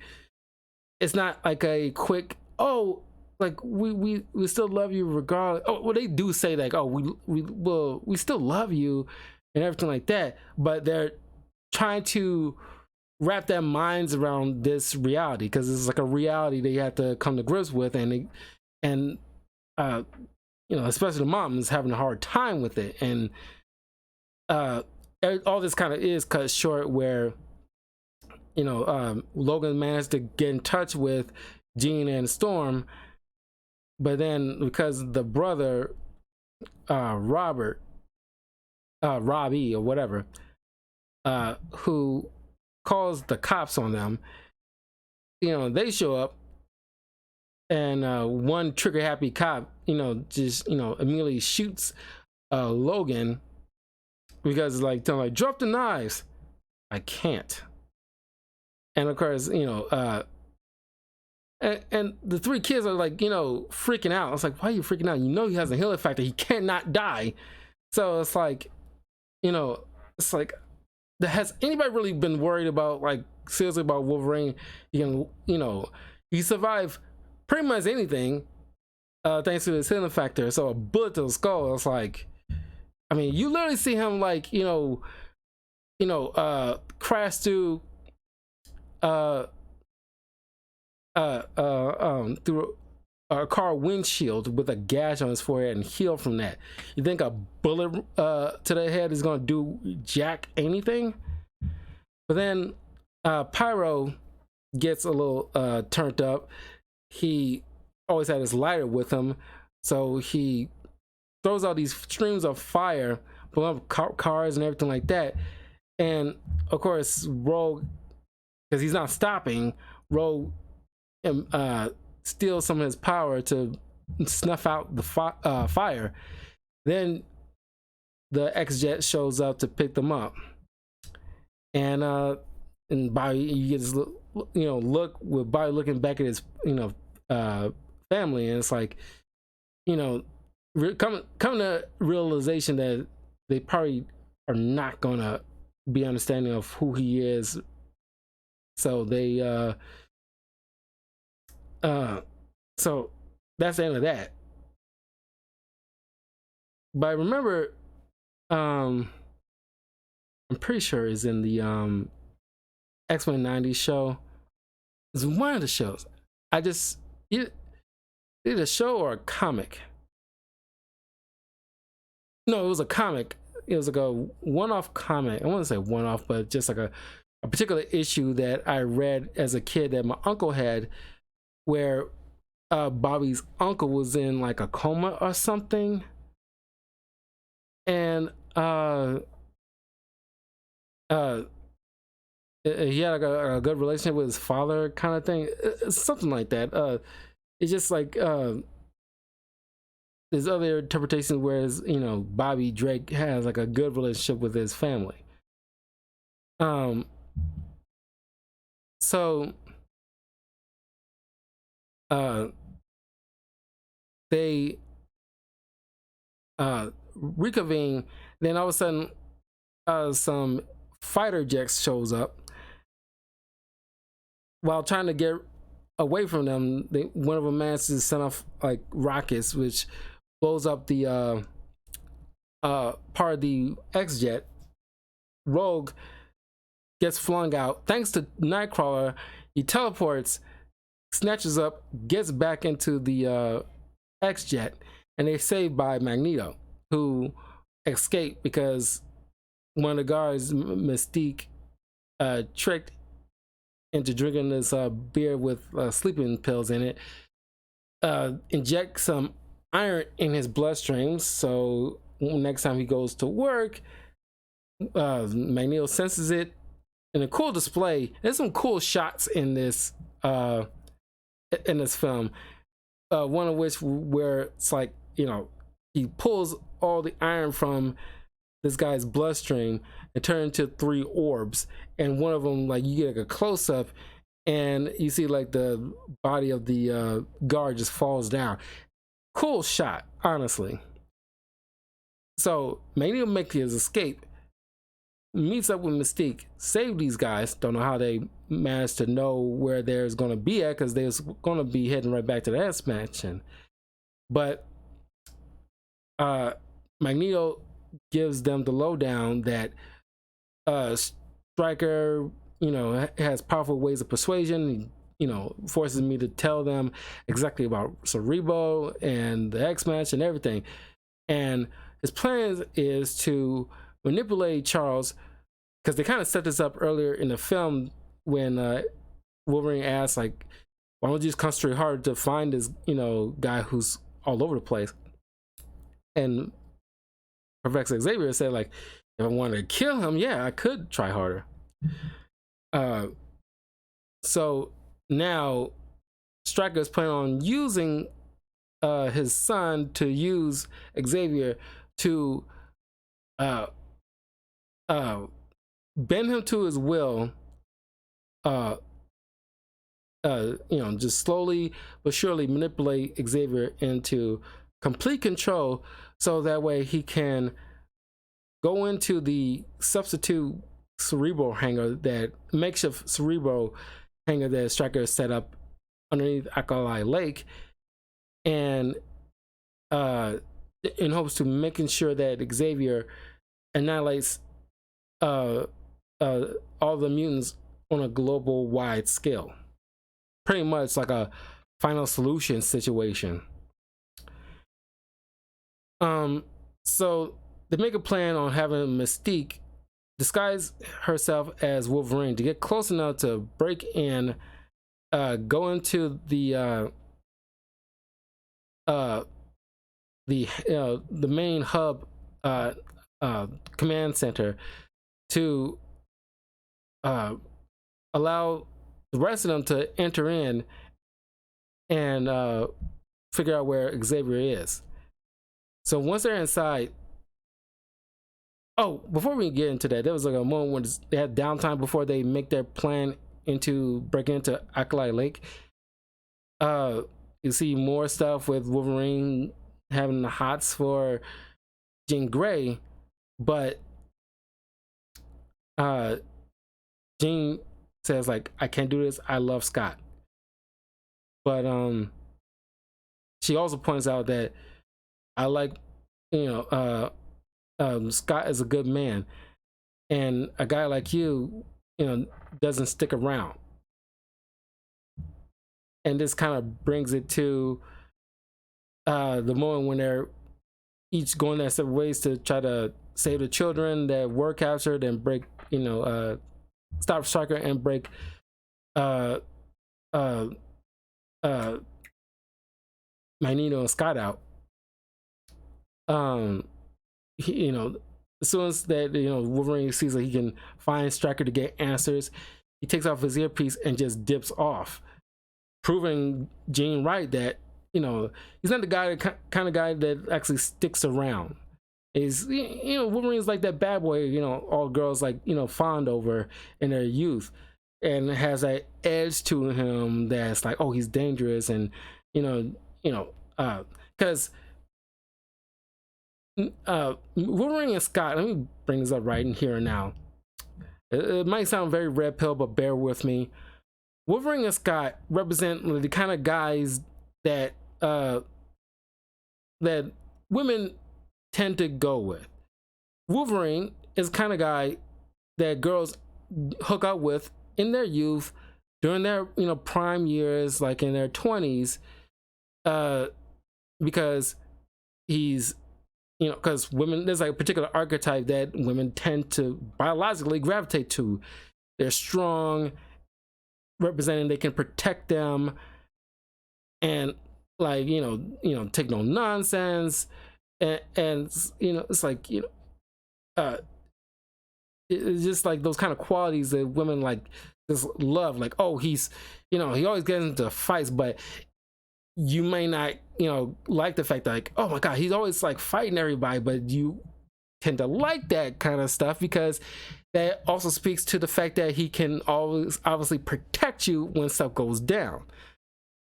it's not like a quick, oh, like we still love you regardless. Oh, well, they do say like, oh, we still love you and everything like that, but they're trying to wrap their minds around this reality, because it's like a reality they have to come to grips with, and especially the mom is having a hard time with it. And all this kind of is cut short where Logan managed to get in touch with Jean and Storm, but then because the brother Robbie or whatever, who calls the cops on them, they show up, and one trigger happy cop just immediately shoots Logan, because like telling like, drop the knives. I can't. And of course, and the three kids are like, freaking out. It's like, why are you freaking out? He has a healing factor. He cannot die. So it's like, it's like, has anybody really been worried about, like, seriously about Wolverine? He can, he survived pretty much anything thanks to his healing factor. So a bullet to the skull, it's like, I mean, you literally see him like, crash through through a car windshield with a gash on his forehead and heal from that. You think a bullet to the head is gonna do jack anything? But then Pyro gets a little turned up. He always had his lighter with him, so he throws out these streams of fire, blowing up cars and everything like that. And of course, Rogue, because he's not stopping, Rogue steals some of his power to snuff out the fire. Then the X-Jet shows up to pick them up, and Bobby, you get this look with Bobby looking back at his family, and it's like, coming to realization that they probably are not gonna be understanding of who he is. So they so that's the end of that. But I remember I'm pretty sure it's in the X-Men 90s show. It's one of the shows. Either a show or a comic. No, it was a comic. It was like a one-off comic. I wouldn't say one-off, but just like a particular issue that I read as a kid that my uncle had, where Bobby's uncle was in like a coma or something, and uh, he had like a good relationship with his father, kind of thing, something like that. It's just like there's other interpretations, whereas Bobby Drake has like a good relationship with his family. Um, so uh, they reconvene. Then all of a sudden, some fighter jets shows up. While trying to get away from them, one of them manages to send off like rockets, which blows up the part of the X jet. Rogue gets flung out. Thanks to Nightcrawler, he teleports, snatches up, gets back into the X jet, and they're saved by Magneto, who escaped because one of the guards, Mystique, tricked into drinking this beer with sleeping pills in it, inject some iron in his bloodstream. So next time he goes to work, Magneto senses it. In a cool display, there's some cool shots in this film. One of which where it's like he pulls all the iron from this guy's bloodstream and turn into 3 orbs, and one of them, like, you get like a close-up and you see like the body of the guard just falls down. Cool shot, honestly. So Magneto makes his escape, meets up with Mystique, save these guys. Don't know how they managed to know where there's going to be at, because they're going to be heading right back to the S Mansion. But Magneto gives them the lowdown that Stryker, has powerful ways of persuasion. He, forces me to tell them exactly about Cerebro and the X-Match and everything. And his plan is to manipulate Charles, because they kind of set this up earlier in the film when Wolverine asks, like, why don't you just concentrate harder to find this, guy who's all over the place? And Professor Xavier said, like, if I wanted to kill him, yeah, I could try harder. So now Stryker is planning on using his son to use Xavier to bend him to his will, just slowly but surely manipulate Xavier into complete control, so that way he can go into the substitute Cerebro hangar, that makeshift Cerebro hangar that Stryker set up underneath Alkali Lake, and in hopes to making sure that Xavier annihilates all the mutants on a global wide scale. Pretty much like a final solution situation. So they make a plan on having Mystique disguise herself as Wolverine to get close enough to break in, go into the main hub command center to allow the rest of them to enter in and figure out where Xavier is. So once they're inside, before we get into that, there was like a moment when they had downtime before they make their plan into breaking into Alkali Lake. You see more stuff with Wolverine having the hots for Jean Grey, but Jean says, like, I can't do this, I love Scott. But she also points out that I like, Scott is a good man, and a guy like you, doesn't stick around. And this kind of brings it to the moment when they're each going their separate ways to try to save the children that were captured and break, stop Stryker and break uh uh uh Magneto and Scott out. As soon as that, Wolverine sees that he can find Stryker to get answers, he takes off his earpiece and just dips off, proving Jean right that he's not the kind of guy that actually sticks around. Is Wolverine's like that bad boy, all girls like fawned over in their youth, and has that edge to him that's like, oh, he's dangerous, and because Wolverine and Scott, let me bring this up right in here and now. It might sound very red pill, but bear with me. Wolverine and Scott represent the kind of guys that that women tend to go with. Wolverine is the kind of guy that girls hook up with in their youth, during their prime years, like in their 20s, because he's because women, there's like a particular archetype that women tend to biologically gravitate to. They're strong, representing they can protect them, and like take no nonsense, and it's like it's just like those kind of qualities that women like just love. Like, oh, he's he always gets into fights, but you may not like the fact that, like, oh my god, he's always like fighting everybody, but you tend to like that kind of stuff because that also speaks to the fact that he can always obviously protect you when stuff goes down.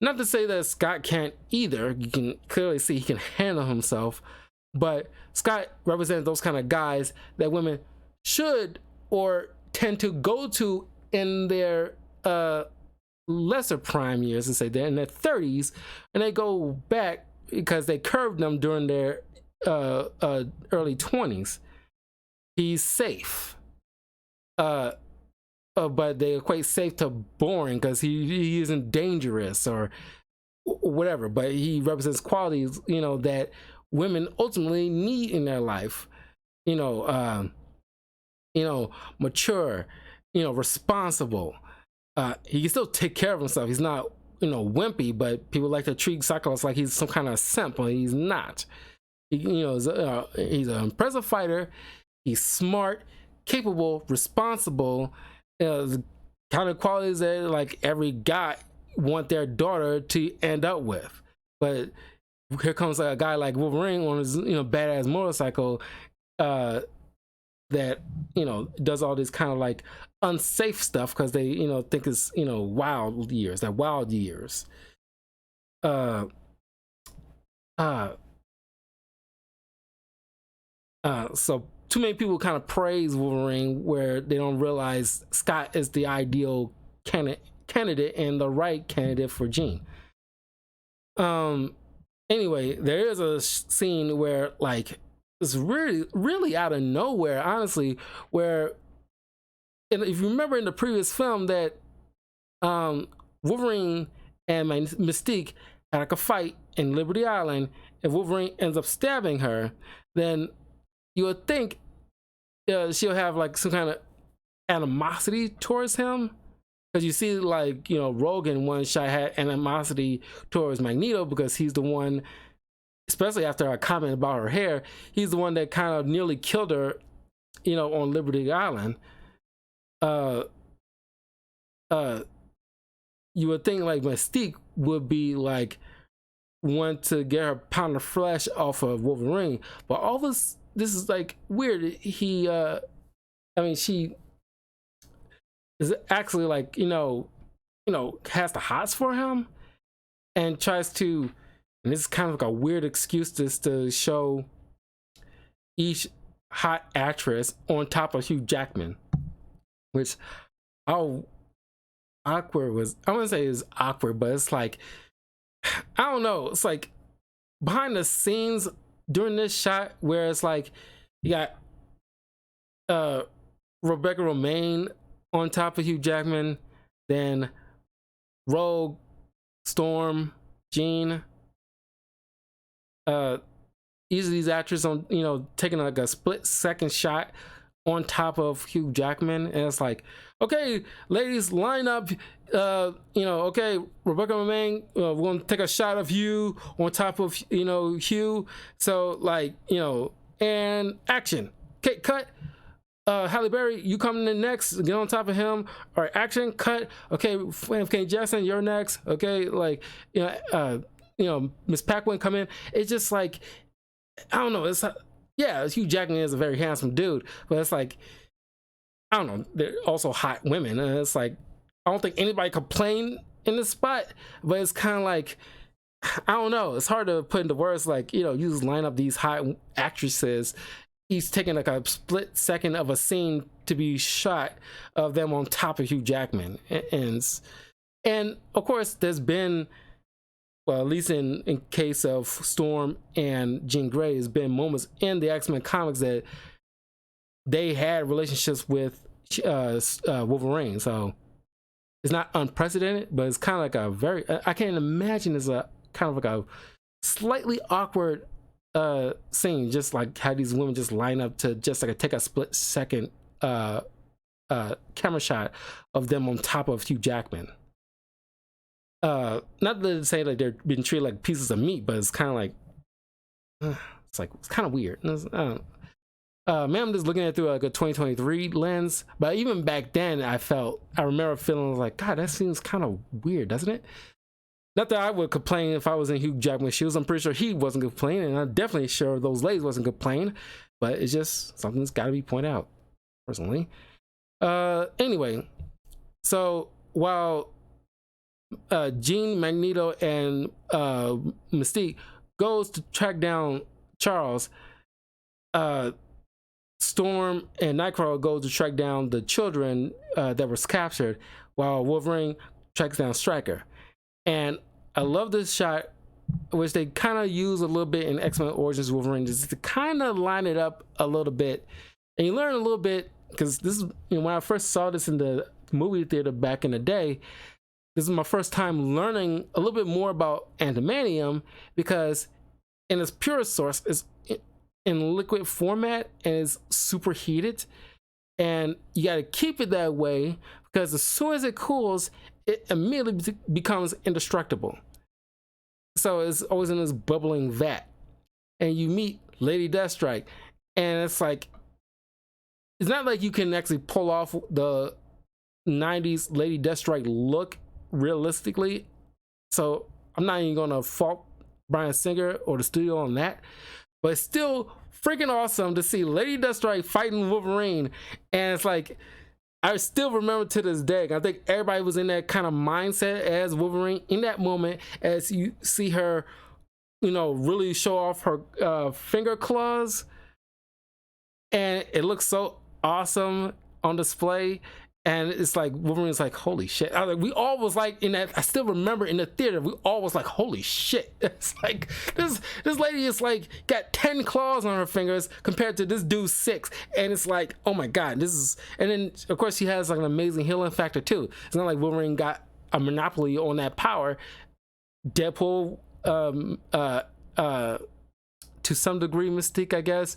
Not to say that Scott can't either. You can clearly see he can handle himself, but Scott represents those kind of guys that women should or tend to go to in their lesser prime years. Let's say they're in their 30s and they go back because they curved them during their early 20s. He's safe, but they equate safe to boring because he isn't dangerous or whatever. But he represents qualities that women ultimately need in their life. Mature, responsible. He can still take care of himself. He's not wimpy, but people like to treat Cyclops like he's some kind of simp, but he's not. He's an impressive fighter. He's smart, capable, responsible. The kind of qualities that like every guy want their daughter to end up with. But here comes a guy like Wolverine on his badass motorcycle that does all this kind of like unsafe stuff because they think it's wild years. They're wild years. So too many people kind of praise Wolverine where they don't realize Scott is the ideal candidate and the right candidate for Jean. Anyway, there is a scene where like it's really out of nowhere, honestly, where if you remember in the previous film that Wolverine and Mystique had like a fight in Liberty Island, and Wolverine ends up stabbing her, then you would think she'll have like some kind of animosity towards him, because you see like Rogue in one shot had animosity towards Magneto because he's the one, especially after a comment about her hair, he's the one that kind of nearly killed her on Liberty Island. You would think like Mystique would be like want to get her pound of flesh off of Wolverine, but all this is like weird. She is actually like has the hots for him and tries to, and this is kind of like a weird excuse just to show each hot actress on top of Hugh Jackman, which how awkward was, I wouldn't say it's awkward, but it's like, I don't know, it's like behind the scenes during this shot where it's like you got Rebecca Romijn on top of Hugh Jackman, then Rogue, Storm, Jean, each of these actors on, taking like a split second shot on top of Hugh Jackman, and it's like, okay, ladies, line up. Okay, Rebecca Romijn, we're gonna take a shot of you on top of Hugh. So like, and action. Okay, cut. Halle Berry, you coming in next. Get on top of him. All right, action, cut. Okay, Kane Jackson, you're next. Okay, like Miss Paquin come in. It's just like, I don't know. It's Hugh Jackman is a very handsome dude, but it's like, I don't know. They're also hot women, and it's like, I don't think anybody complained in this spot, but it's kind of like, I don't know. It's hard to put into words. Like, you just line up these hot actresses. He's taking like a split second of a scene to be shot of them on top of Hugh Jackman, and of course, there's been, well, at least in case of Storm and Jean Grey, there's been moments in the X-Men comics that they had relationships with Wolverine. So it's not unprecedented, but it's kind of like a very, I can't imagine it's a kind of like a slightly awkward scene, just like how these women just line up to just like take a split second camera shot of them on top of Hugh Jackman. Not to say like they're being treated like pieces of meat, but it's kind of like, it's kind of weird. Maybe I'm just looking at it through like a 2023 lens, but even back then I remember feeling like, God, that seems kind of weird, doesn't it? Not that I would complain if I was in Hugh Jackman's shoes. I'm pretty sure he wasn't complaining, and I'm definitely sure those ladies wasn't complaining, but it's just something that's got to be pointed out, personally. Anyway, so while Jean, Magneto, and Mystique goes to track down Charles, Storm and Nightcrawler go to track down the children that were captured, while Wolverine tracks down Stryker. And I love this shot, which they kind of use a little bit in X-Men Origins Wolverine, just to kind of line it up a little bit. And you learn a little bit, because this is, when I first saw this in the movie theater back in the day, this is my first time learning a little bit more about adamantium, because in its purest source is in liquid format and is superheated, and you got to keep it that way, because as soon as it cools, it immediately becomes indestructible. So it's always in this bubbling vat, and you meet Lady Deathstrike, and it's like, it's not like you can actually pull off the 90s Lady Deathstrike look realistically, so I'm not even gonna fault Bryan Singer or the studio on that, but it's still freaking awesome to see Lady Deathstrike fighting Wolverine. And it's like, I still remember to this day, I think everybody was in that kind of mindset as Wolverine in that moment, as you see her, really show off her finger claws, and it looks so awesome on display. And it's like, Wolverine's like, holy shit. We all was like, in that, I still remember in the theater, we all was like, holy shit. It's like, this lady is like, got 10 claws on her fingers compared to this dude's 6. And it's like, oh my God, this is, and then of course she has like an amazing healing factor too. It's not like Wolverine got a monopoly on that power. Deadpool, to some degree, Mystique, I guess,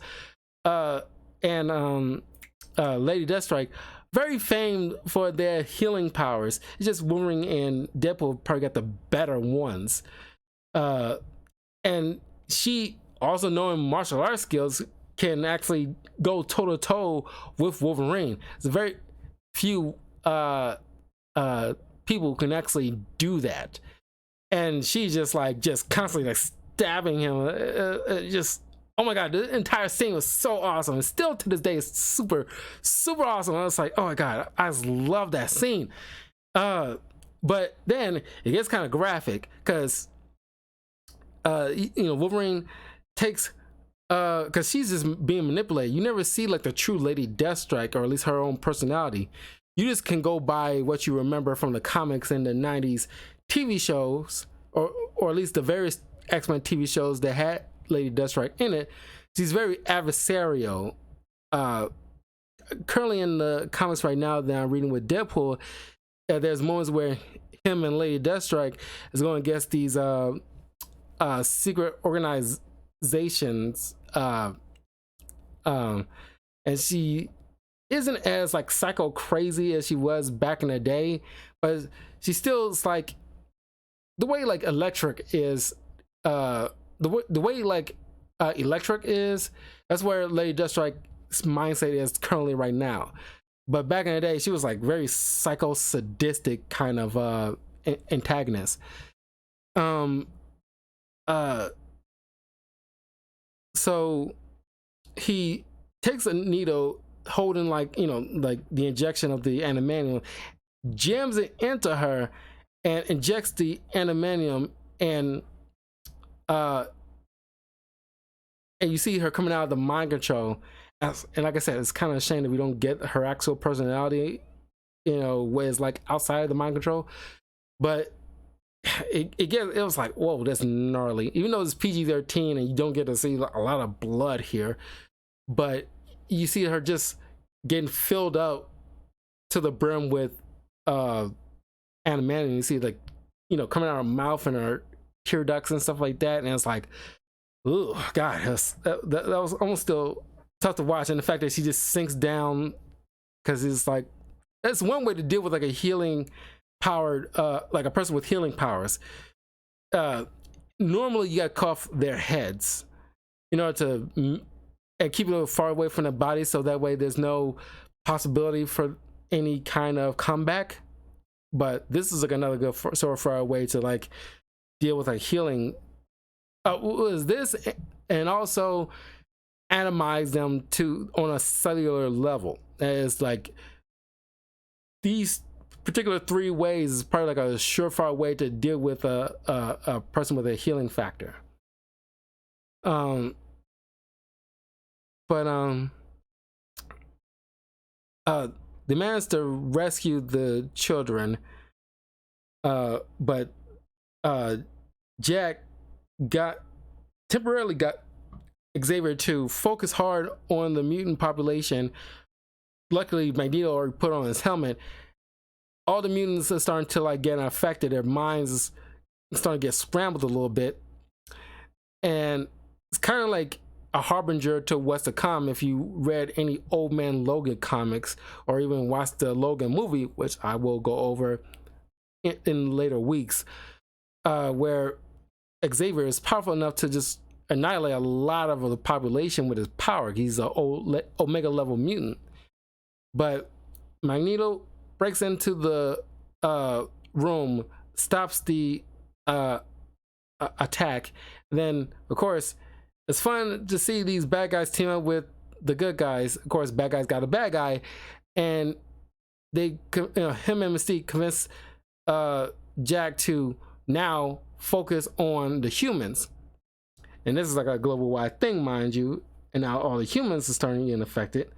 and Lady Deathstrike, very famed for their healing powers. It's just Wolverine and Deadpool probably got the better ones. And she, also knowing martial arts skills, can actually go toe to toe with Wolverine. There's very few people who can actually do that. And she's just constantly like stabbing him. Oh my God, the entire scene was so awesome. And still to this day, it's super, super awesome. I was like, oh my God, I just love that scene. But then it gets kind of graphic, because, Wolverine takes, because she's just being manipulated. You never see like the true Lady Deathstrike, or at least her own personality. You just can go by what you remember from the comics and the 90s TV shows, or at least the various X-Men TV shows that had Lady Deathstrike in it. She's very adversarial. Currently in the comics right now that I'm reading with Deadpool, there's moments where him and Lady Deathstrike is going against these secret organization civilizations, um, and she isn't as like psycho crazy as she was back in the day, but she still is like the way like Electric is, the way like Electric is. That's where Lady Deathstrike's mindset is currently right now. But back in the day, she was like very psycho sadistic kind of antagonist. Um, uh, so he takes a needle holding like, you know, like the injection of the animanium, jams it into her and injects the animanium, and you see her coming out of the mind control. And like I said, it's kind of a shame that we don't get her actual personality, you know, where it's like outside of the mind control. But it was like, whoa, that's gnarly. Even though it's PG-13 and you don't get to see a lot of blood here, but you see her just getting filled up to the brim with animation. You see, like, you know, coming out of her mouth and her tear ducts and stuff like that, and it's like, oh god, that was almost still tough to watch. And the fact that she just sinks down, because it's like, that's one way to deal with like a healing powered, like a person with healing powers. Normally you gotta cuff their heads in order to and keep it far away from the body, so that way there's no possibility for any kind of comeback. But this is like another good sort of far way to like deal with like healing. Was this, and also atomize them to on a cellular level. It's like these particular 3 ways is probably like a surefire way to deal with a person with a healing factor. They managed to rescue the children, but Jack temporarily got Xavier to focus hard on the mutant population. Luckily, Magneto already put on his helmet. All the mutants are starting to like get affected. Their minds are starting to get scrambled a little bit, and it's kind of like a harbinger to what's to come. If you read any Old Man Logan comics or even watched the Logan movie, which I will go over in later weeks, where Xavier is powerful enough to just annihilate a lot of the population with his power. He's an Omega level mutant. But Magneto breaks into the room, stops the attack. Then, of course, it's fun to see these bad guys team up with the good guys. Of course, bad guys got a bad guy, and they, you know, him and Mystique convince Jack to now focus on the humans. And this is like a global wide thing, mind you. And now all the humans are starting to get affected.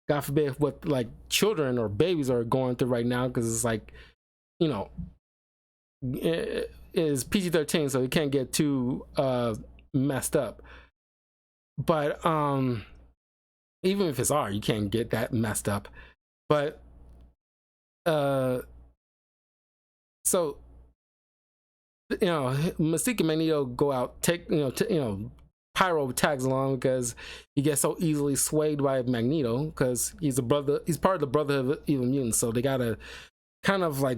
God forbid what like children or babies are going through right now, because it's like, you know, it is PG-13, so it can't get too messed up. But even if it's R, you can't get that messed up. But so, you know, Mystique and Magneto go out, take, you know, Pyro tags along because he gets so easily swayed by Magneto, because he's part of the Brotherhood of Evil Mutants, so they gotta kind of like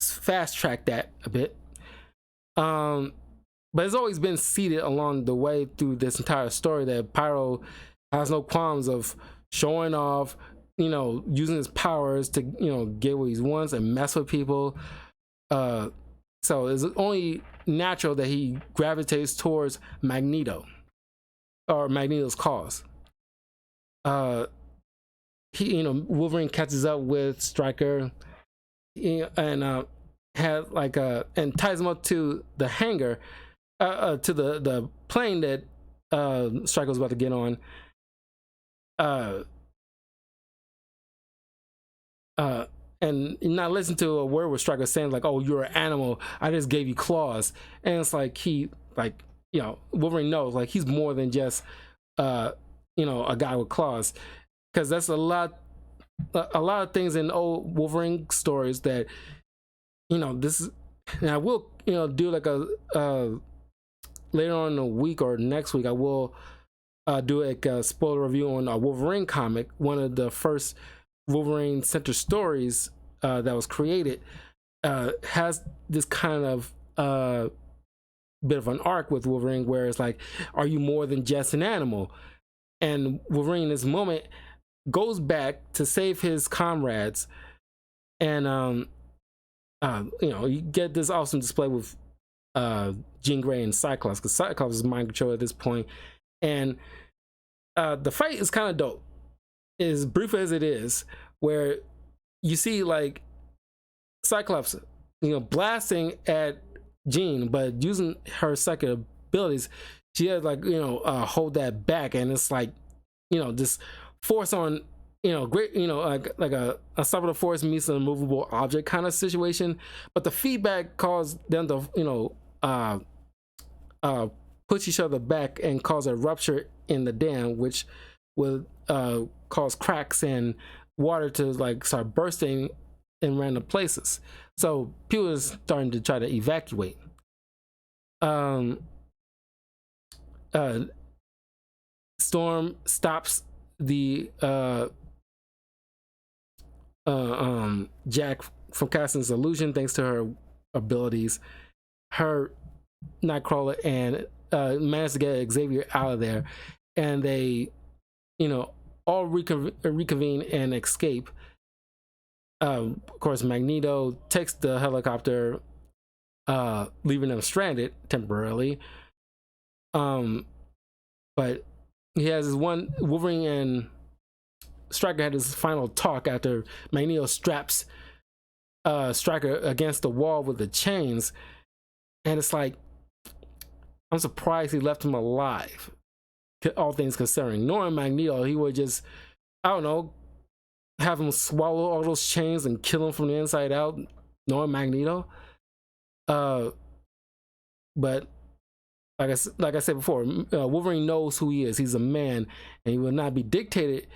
fast track that a bit. But it's always been seeded along the way through this entire story that Pyro has no qualms of showing off, you know, using his powers to, you know, get what he wants and mess with people. So it's only natural that he gravitates towards Magneto, or Magneto's cause. He, you know, Wolverine catches up with Stryker, and has like and ties him up to the hangar, to the plane that Stryker was about to get on. And not listen to a word where Stryker saying like, "Oh, you're an animal. I just gave you claws." And it's like he, like, you know, Wolverine knows like he's more than just you know, a guy with claws, because that's a lot of things in old Wolverine stories that, you know, this is, and I will, you know, do like a later on in the week or next week, I will do a spoiler review on a Wolverine comic, one of the first Wolverine center stories that was created. Has this kind of bit of an arc with Wolverine where it's like, are you more than just an animal? And Wolverine in this moment goes back to save his comrades, and you get this awesome display with Jean Grey and Cyclops, because Cyclops is mind control at this point, and the fight is kind of dope, as brief as it is, where you see like Cyclops, blasting at Jean, but using her psychic abilities, she has like hold that back, and it's like just force on great like a unstoppable force meets an immovable object kind of situation. But the feedback caused them to push each other back and cause a rupture in the dam, which will cause cracks and water to like start bursting in random places. So people are starting to try to evacuate. Storm stops the Jack from casting his illusion thanks to her abilities. Her Nightcrawler and managed to get Xavier out of there, and they all reconvene and escape. Of course, Magneto takes the helicopter, leaving them stranded temporarily. But he has his one Wolverine and Stryker had his final talk after Magneto straps Stryker against the wall with the chains, and it's like, I'm surprised he left him alive. All things considering, knowing Magneto, he would just, I don't know, have him swallow all those chains and kill him from the inside out, knowing Magneto. But like I said before, Wolverine knows who he is. He's a man, and he will not be dictated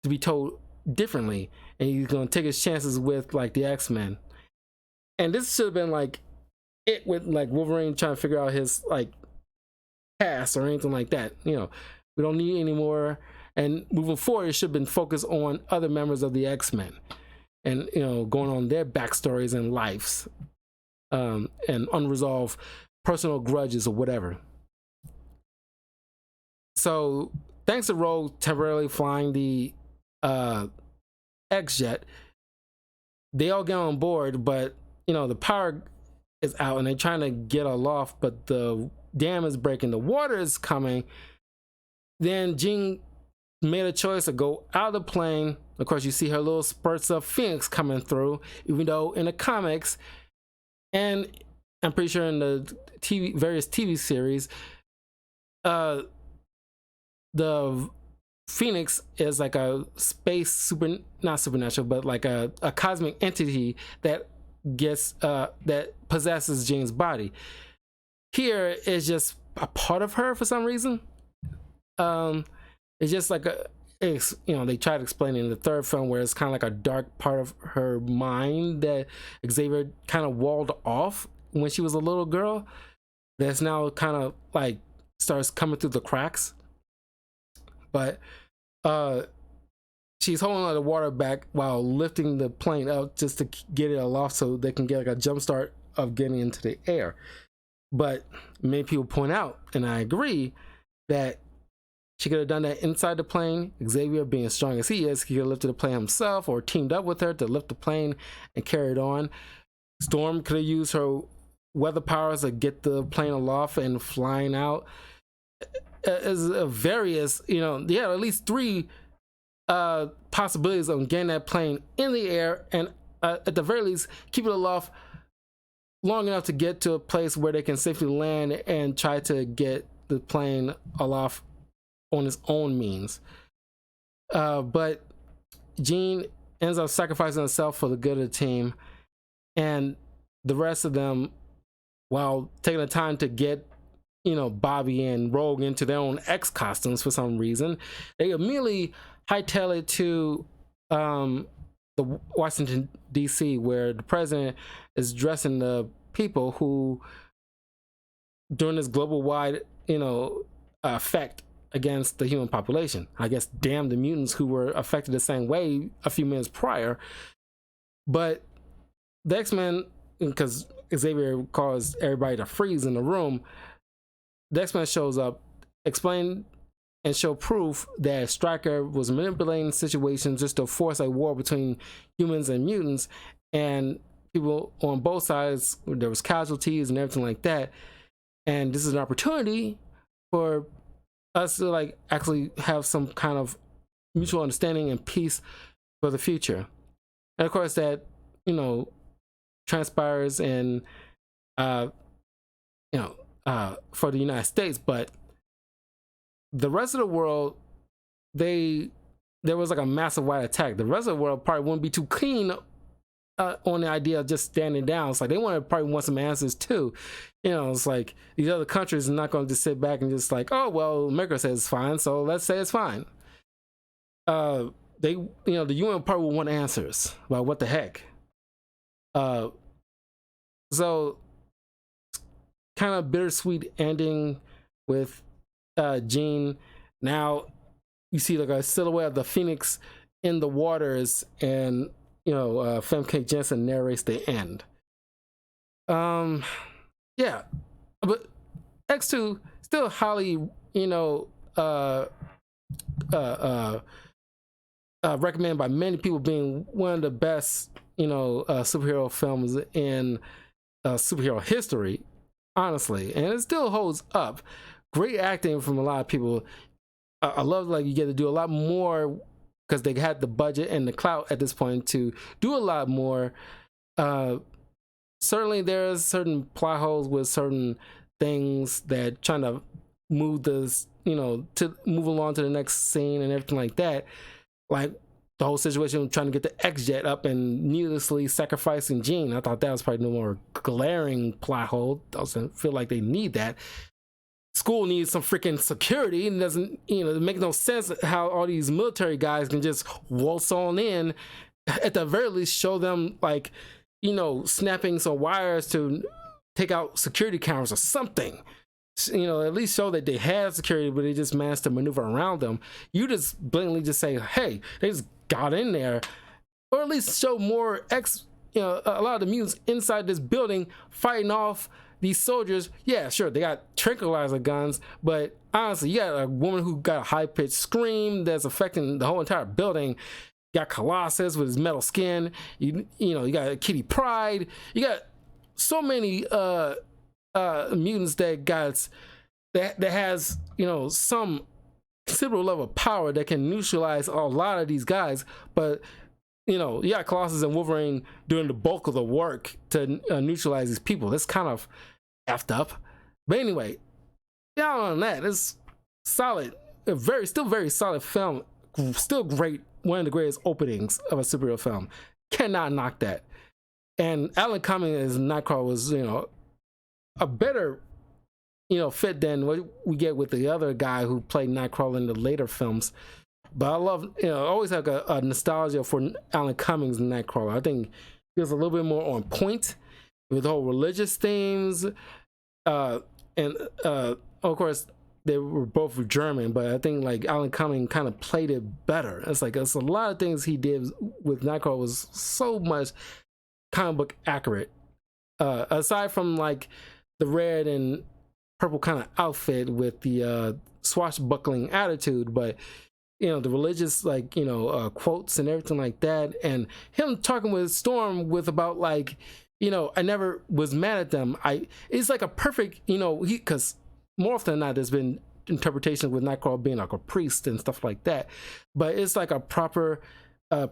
to be told differently. And he's gonna take his chances with like the X-Men. And this should have been like it with like Wolverine trying to figure out his like past or anything like that. We don't need any more. And moving forward, it should have been focused on other members of the X-Men and going on their backstories and lives, and unresolved personal grudges or whatever. So thanks to Rogue temporarily flying the X-Jet, they all get on board, but the power is out and they're trying to get aloft, but the dam is breaking, the water is coming. Then Jean made a choice to go out of the plane. Of course, you see her little spurts of Phoenix coming through, even though in the comics, and I'm pretty sure in the various TV series, the Phoenix is like a space not supernatural, but like a cosmic entity that gets that possesses Jean's body. Here is just a part of her for some reason. It's just like they try to explain it in the third film, where it's kind of like a dark part of her mind that Xavier kind of walled off when she was a little girl, that's now kind of like starts coming through the cracks. But she's holding all the water back while lifting the plane up just to get it aloft so they can get like a jump start of getting into the air. But many people point out, and I agree, that she could have done that inside the plane. Xavier, being as strong as he is, he could have lifted the plane himself or teamed up with her to lift the plane and carry it on. Storm could have used her weather powers to get the plane aloft and flying out. As various, at least three possibilities of getting that plane in the air, and at the very least, keep it aloft long enough to get to a place where they can safely land and try to get the plane aloft on its own means. But Jean ends up sacrificing herself for the good of the team, and the rest of them, while taking the time to get Bobby and Rogue into their own X costumes for some reason, they immediately hightail it to the Washington DC, where the president is dressing the people who during this global wide, effect against the human population. I guess damn the mutants who were affected the same way a few minutes prior. But the X-Men, because Xavier caused everybody to freeze in the room, the X-Men shows up, explain and show proof that Stryker was manipulating situations just to force a war between humans and mutants, and people on both sides, there was casualties and everything like that. And this is an opportunity for us to like actually have some kind of mutual understanding and peace for the future. And of course that, transpires in for the United States, but the rest of the world, there was like a massive wide attack. The rest of the world probably wouldn't be too keen on the idea of just standing down. It's like they probably want some answers too. It's like these other countries are not going to just sit back and just like, oh well, America says it's fine, so let's say it's fine. The UN probably will want answers about what the heck. So kind of bittersweet ending with Jean. Now you see like a silhouette of the Phoenix in the waters, and Famke Janssen narrates the end. Yeah, but X2 still highly recommended by many people, being one of the best superhero films in superhero history, honestly, and it still holds up. Great acting from a lot of people. I love like you get to do a lot more because they had the budget and the clout at this point to do a lot more. Certainly there's certain plot holes with certain things that trying to move this, to move along to the next scene and everything like that. Like the whole situation of trying to get the X-Jet up and needlessly sacrificing Jean. I thought that was probably no more glaring plot hole. I doesn't feel like they need that. School needs some freaking security, and doesn't, it makes no sense how all these military guys can just waltz on in. At the very least, show them like, snapping some wires to take out security cameras or something. At least show that they have security, but they just managed to maneuver around them. You just blatantly just say, hey, they just got in there, or at least show more a lot of the mutants inside this building fighting off these soldiers. Yeah, sure, they got tranquilizer guns, but honestly, you got a woman who got a high-pitched scream that's affecting the whole entire building. You got Colossus with his metal skin. You got Kitty Pryde. You got so many mutants that has some considerable level of power that can neutralize a lot of these guys. But you got Colossus and Wolverine doing the bulk of the work to neutralize these people. That's kind of effed up. But anyway, on that, it's solid. Still very solid film. Still great. One of the greatest openings of a superhero film. Cannot knock that. And Alan Cumming as Nightcrawler was, a better, fit than what we get with the other guy who played Nightcrawler in the later films. But I love, I always have a nostalgia for Alan Cummings' Nightcrawler. I think he was a little bit more on point with the whole religious themes. And of course, they were both German, but I think like Alan Cumming kind of played it better. It's a lot of things he did with Nightcrawler was so much comic book accurate. Aside from like the red and purple kind of outfit with the swashbuckling attitude, but the religious quotes and everything like that, and him talking with Storm with about like, I never was mad at them. It's like a perfect, because more often than not, there's been interpretations with Nightcrawler being like a priest and stuff like that, but it's like a proper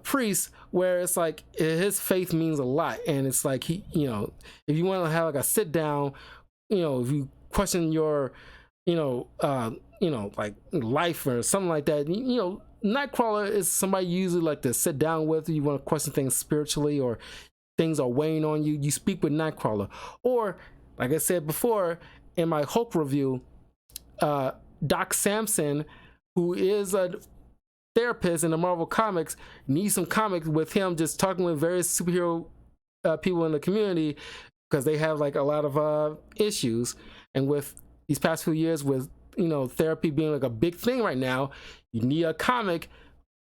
priest where it's like his faith means a lot, and it's like he, if you want to have like a sit down, if you question your, like life or something like that, Nightcrawler is somebody you usually like to sit down with. You want to question things spiritually, or things are weighing on you. You speak with Nightcrawler, or like I said before in my Hulk review, Doc Samson, who is a therapist in the Marvel Comics, needs some comics with him just talking with various superhero people in the community because they have like a lot of issues, And with these past few years, with therapy being like a big thing right now, you need a comic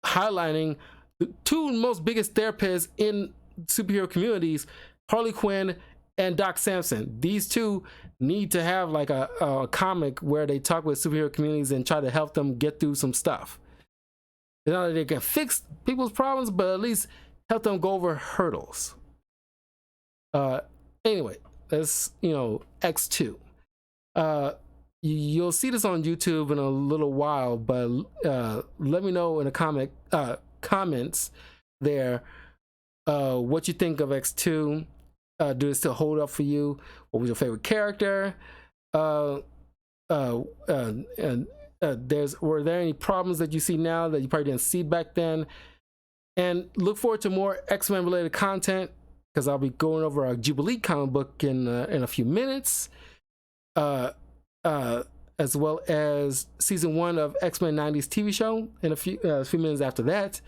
highlighting the two most biggest therapists in superhero communities, Harley Quinn and Doc Samson. These two need to have like a comic where they talk with superhero communities and try to help them get through some stuff. Not that they can fix people's problems, but at least help them go over hurdles. Anyway, that's X2. You'll see this on YouTube in a little while, but let me know in the comments there what you think of X2. Do it still hold up for you? What was your favorite character? Were there any problems that you see now that you probably didn't see back then? And look forward to more X-Men related content, because I'll be going over a Jubilee comic book in a few minutes, as well as season 1 of X-Men 90s TV show in a few minutes after that.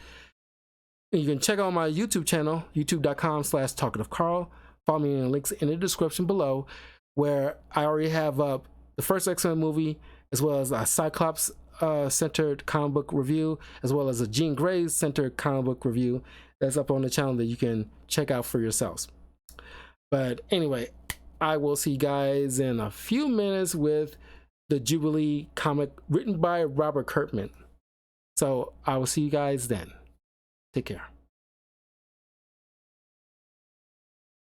And you can check out my YouTube channel, youtube.com/talkativecarl. Follow me in the links in the description below, where I already have up the first X-Men movie, as well as a Cyclops centered comic book review, as well as a Jean Grey centered comic book review that's up on the channel that you can check out for yourselves. But anyway, I will see you guys in a few minutes with the Jubilee comic written by Robert Kirkman. So I will see you guys then. Take care.